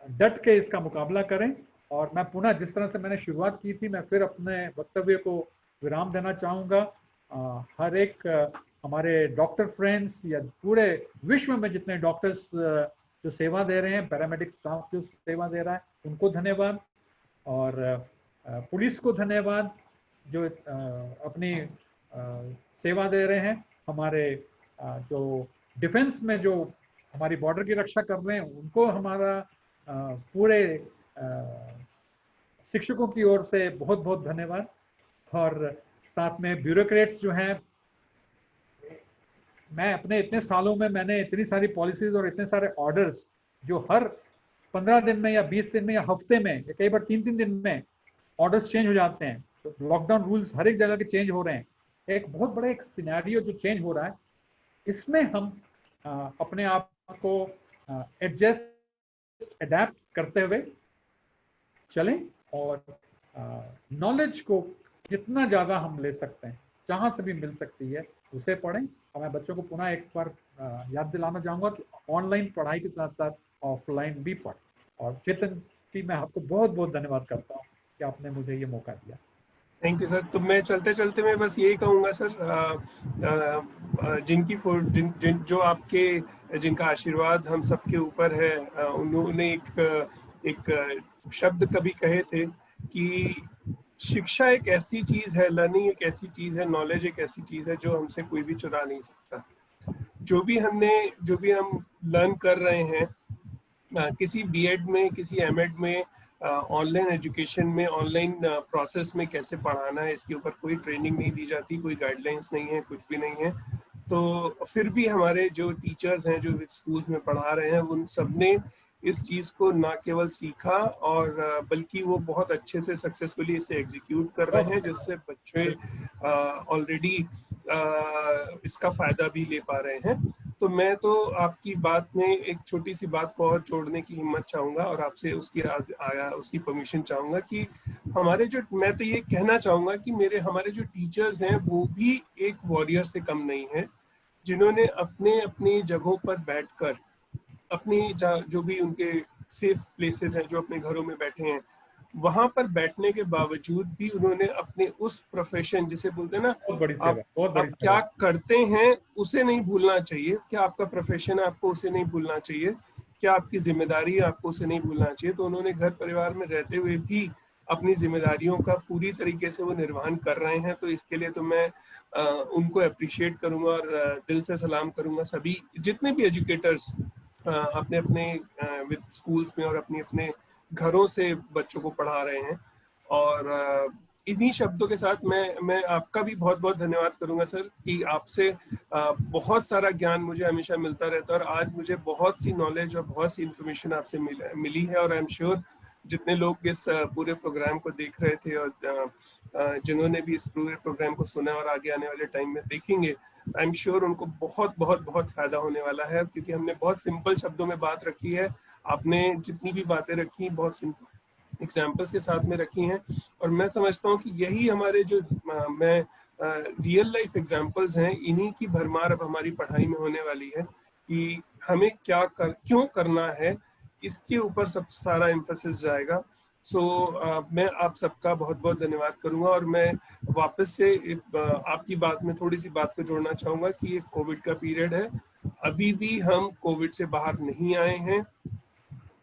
डट के इसका मुकाबला करें। और मैं पुनः जिस तरह से मैंने शुरुआत की थी, मैं फिर अपने वक्तव्य को विराम देना चाहूँगा। हर एक हमारे डॉक्टर फ्रेंड्स या पूरे विश्व में जितने डॉक्टर्स जो सेवा दे रहे हैं, पैरामेडिक स्टाफ जो सेवा दे रहा है, उनको धन्यवाद। और पुलिस को धन्यवाद जो अपनी सेवा दे रहे हैं। हमारे जो डिफेंस में जो हमारी बॉर्डर की रक्षा कर रहे हैं, उनको हमारा पूरे शिक्षकों की ओर से बहुत बहुत धन्यवाद। और साथ में ब्यूरोक्रेट्स जो हैं, मैं अपने इतने सालों में मैंने इतनी सारी पॉलिसीज और इतने सारे ऑर्डर्स जो हर 15 दिन में या 20 दिन में या हफ्ते में या कई बार 3-3 दिन में ऑर्डर्स चेंज हो जाते हैं, तो लॉकडाउन रूल्स हर एक जगह के चेंज हो रहे हैं। एक बहुत बड़ा एक सिनेरियो जो चेंज हो रहा है, इसमें हम अपने आप को एडजस्ट अडेप्ट करते हुए चलें। और नॉलेज को जितना ज़्यादा हम ले सकते हैं, जहाँ से भी मिल सकती है, उसे पढ़ें। और मैं बच्चों को पुनः एक बार याद दिलाना चाहूँगा कि ऑनलाइन पढ़ाई के साथ साथ ऑफलाइन भी पढ़ें। और चेतन जी, मैं आपको बहुत बहुत धन्यवाद करता हूँ कि आपने मुझे ये मौका दिया।
Thank you sir. तो मैं चलते चलते मैं बस यही कहूँगा सर, जिन जो आपके जिनका आशीर्वाद हम सबके ऊपर है, उन्होंने एक शब्द कभी कहे थे कि शिक्षा एक ऐसी चीज है, लर्निंग एक ऐसी चीज है, नॉलेज एक ऐसी चीज है जो हमसे कोई भी चुरा नहीं सकता। जो भी हम लर्न कर रहे हैं, किसी बीएड में, किसी एमएड में, ऑनलाइन एजुकेशन में, ऑनलाइन प्रोसेस में कैसे पढ़ाना है, इसके ऊपर कोई ट्रेनिंग नहीं दी जाती, कोई गाइडलाइंस नहीं है, कुछ भी नहीं है। तो फिर भी हमारे जो टीचर्स हैं जो स्कूल्स में पढ़ा रहे हैं, उन सब ने इस चीज़ को ना केवल सीखा और बल्कि वो बहुत अच्छे से सक्सेसफुली इसे एग्जीक्यूट कर रहे हैं, जिससे बच्चे ऑलरेडी इसका फायदा भी ले पा रहे हैं। तो मैं तो आपकी बात में एक छोटी सी बात को और जोड़ने की हिम्मत चाहूंगा और आपसे उसकी परमिशन चाहूंगा कि मैं तो ये कहना चाहूंगा कि हमारे जो टीचर्स हैं वो भी एक वॉरियर से कम नहीं है, जिन्होंने अपने अपनी जगहों पर बैठकर अपनी जो भी उनके सेफ प्लेसेस हैं, जो अपने घरों में बैठे हैं, वहां पर बैठने के बावजूद भी उन्होंने अपने उस प्रोफेशन, जिसे बोलते हैं ना, आप क्या करते हैं उसे नहीं भूलना चाहिए। क्या आपका प्रोफेशन है, आपको उसे नहीं भूलना चाहिए। क्या आपकी जिम्मेदारी है, आपको उसे नहीं भूलना चाहिए। तो उन्होंने घर परिवार में रहते हुए भी अपनी जिम्मेदारियों का पूरी तरीके से वो निर्वहन कर रहे हैं। तो इसके लिए तो मैं उनको अप्रिशिएट करूंगा और दिल से सलाम करूंगा सभी जितने भी एजुकेटर्स अपने अपने विद स्कूल्स में और अपने अपने घरों से बच्चों को पढ़ा रहे हैं। और इन्हीं शब्दों के साथ मैं आपका भी बहुत बहुत धन्यवाद करूंगा सर, कि आपसे बहुत सारा ज्ञान मुझे हमेशा मिलता रहता है और आज मुझे बहुत सी नॉलेज और बहुत सी इंफॉर्मेशन आपसे मिली है। और आई एम श्योर जितने लोग इस पूरे प्रोग्राम को देख रहे थे और जिन्होंने भी इस पूरे प्रोग्राम को सुना और आगे आने वाले टाइम में देखेंगे, आई एम श्योर उनको बहुत बहुत बहुत फायदा होने वाला है, क्योंकि हमने बहुत सिंपल शब्दों में बात रखी है। आपने जितनी भी बातें रखी बहुत सिंपल एग्जाम्पल्स के साथ में रखी हैं, और मैं समझता हूँ कि यही हमारे जो रियल लाइफ एग्जाम्पल्स हैं, इन्हीं की भरमार अब हमारी पढ़ाई में होने वाली है कि हमें क्यों करना है, इसके ऊपर सब सारा एम्फेसिस जाएगा। मैं आप सबका बहुत बहुत धन्यवाद करूंगा। और मैं वापस से आपकी बात में थोड़ी सी बात को जोड़ना चाहूंगा कि ये कोविड का पीरियड है, अभी भी हम कोविड से बाहर नहीं आए हैं,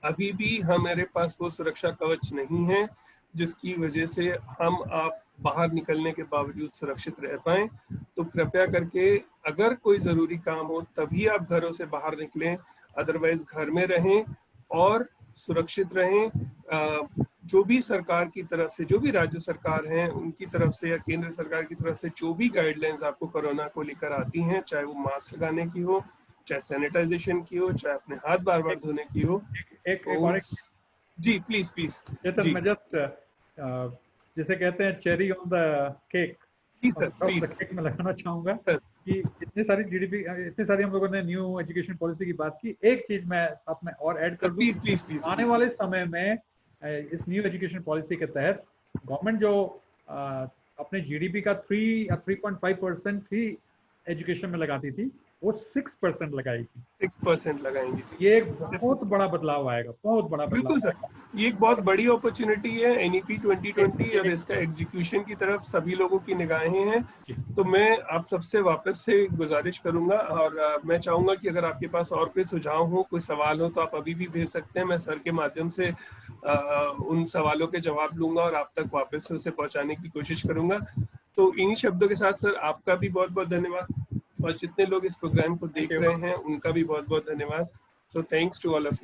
अभी भी हमारे पास वो सुरक्षा कवच नहीं है जिसकी वजह से हम आप बाहर निकलने के बावजूद सुरक्षित रह पाए। तो कृपया करके अगर कोई जरूरी काम हो तभी आप घरों से बाहर निकलें, अदरवाइज घर में रहें और सुरक्षित रहें। जो भी सरकार की तरफ से, जो भी राज्य सरकार हैं उनकी तरफ से या केंद्र सरकार की तरफ से जो भी गाइडलाइंस आपको कोरोना को लेकर आती हैं, चाहे वो मास्क लगाने की हो, चाहे सैनिटाइजेशन की हो, चाहे अपने हाथ बार बार धोने की हो, जी प्लीज
जी। मैं जस्ट जिसे कहते हैं cherry on the cake, cake में लगाना चाहूंगा कि इतनी सारी हम लोगों ने न्यू एजुकेशन पॉलिसी की बात की। एक चीज मैं साथ में और ऐड कर दूं, आने वाले समय में इस न्यू एजुकेशन पॉलिसी के तहत गवर्नमेंट जो अपने जीडीपी का 3 या 3.5% ही एजुकेशन में लगाती थी, वो 6% लगाएगी,
6% लगाएंगे।
ये एक बहुत बड़ा बदलाव आएगा, बहुत बड़ा बदलाव।
बिल्कुल सर, ये एक बहुत बड़ी अपॉर्चुनिटी है एनईपी 2020 और इसका एग्जीक्यूशन की तरफ सभी लोगों की निगाहें हैं। तो मैं आप सबसे वापस से गुजारिश करूंगा और मैं चाहूंगा कि अगर आपके पास और कोई सुझाव हो, कोई सवाल हो, तो आप अभी भी भेज सकते हैं। मैं सर के माध्यम से उन सवालों के जवाब लूंगा और आप तक वापस से उसे पहुंचाने की कोशिश करूंगा। तो इन्हीं शब्दों के साथ सर आपका भी बहुत बहुत धन्यवाद और जितने लोग इस प्रोग्राम को देख रहे हैं उनका भी बहुत बहुत धन्यवाद। So thanks to all of you.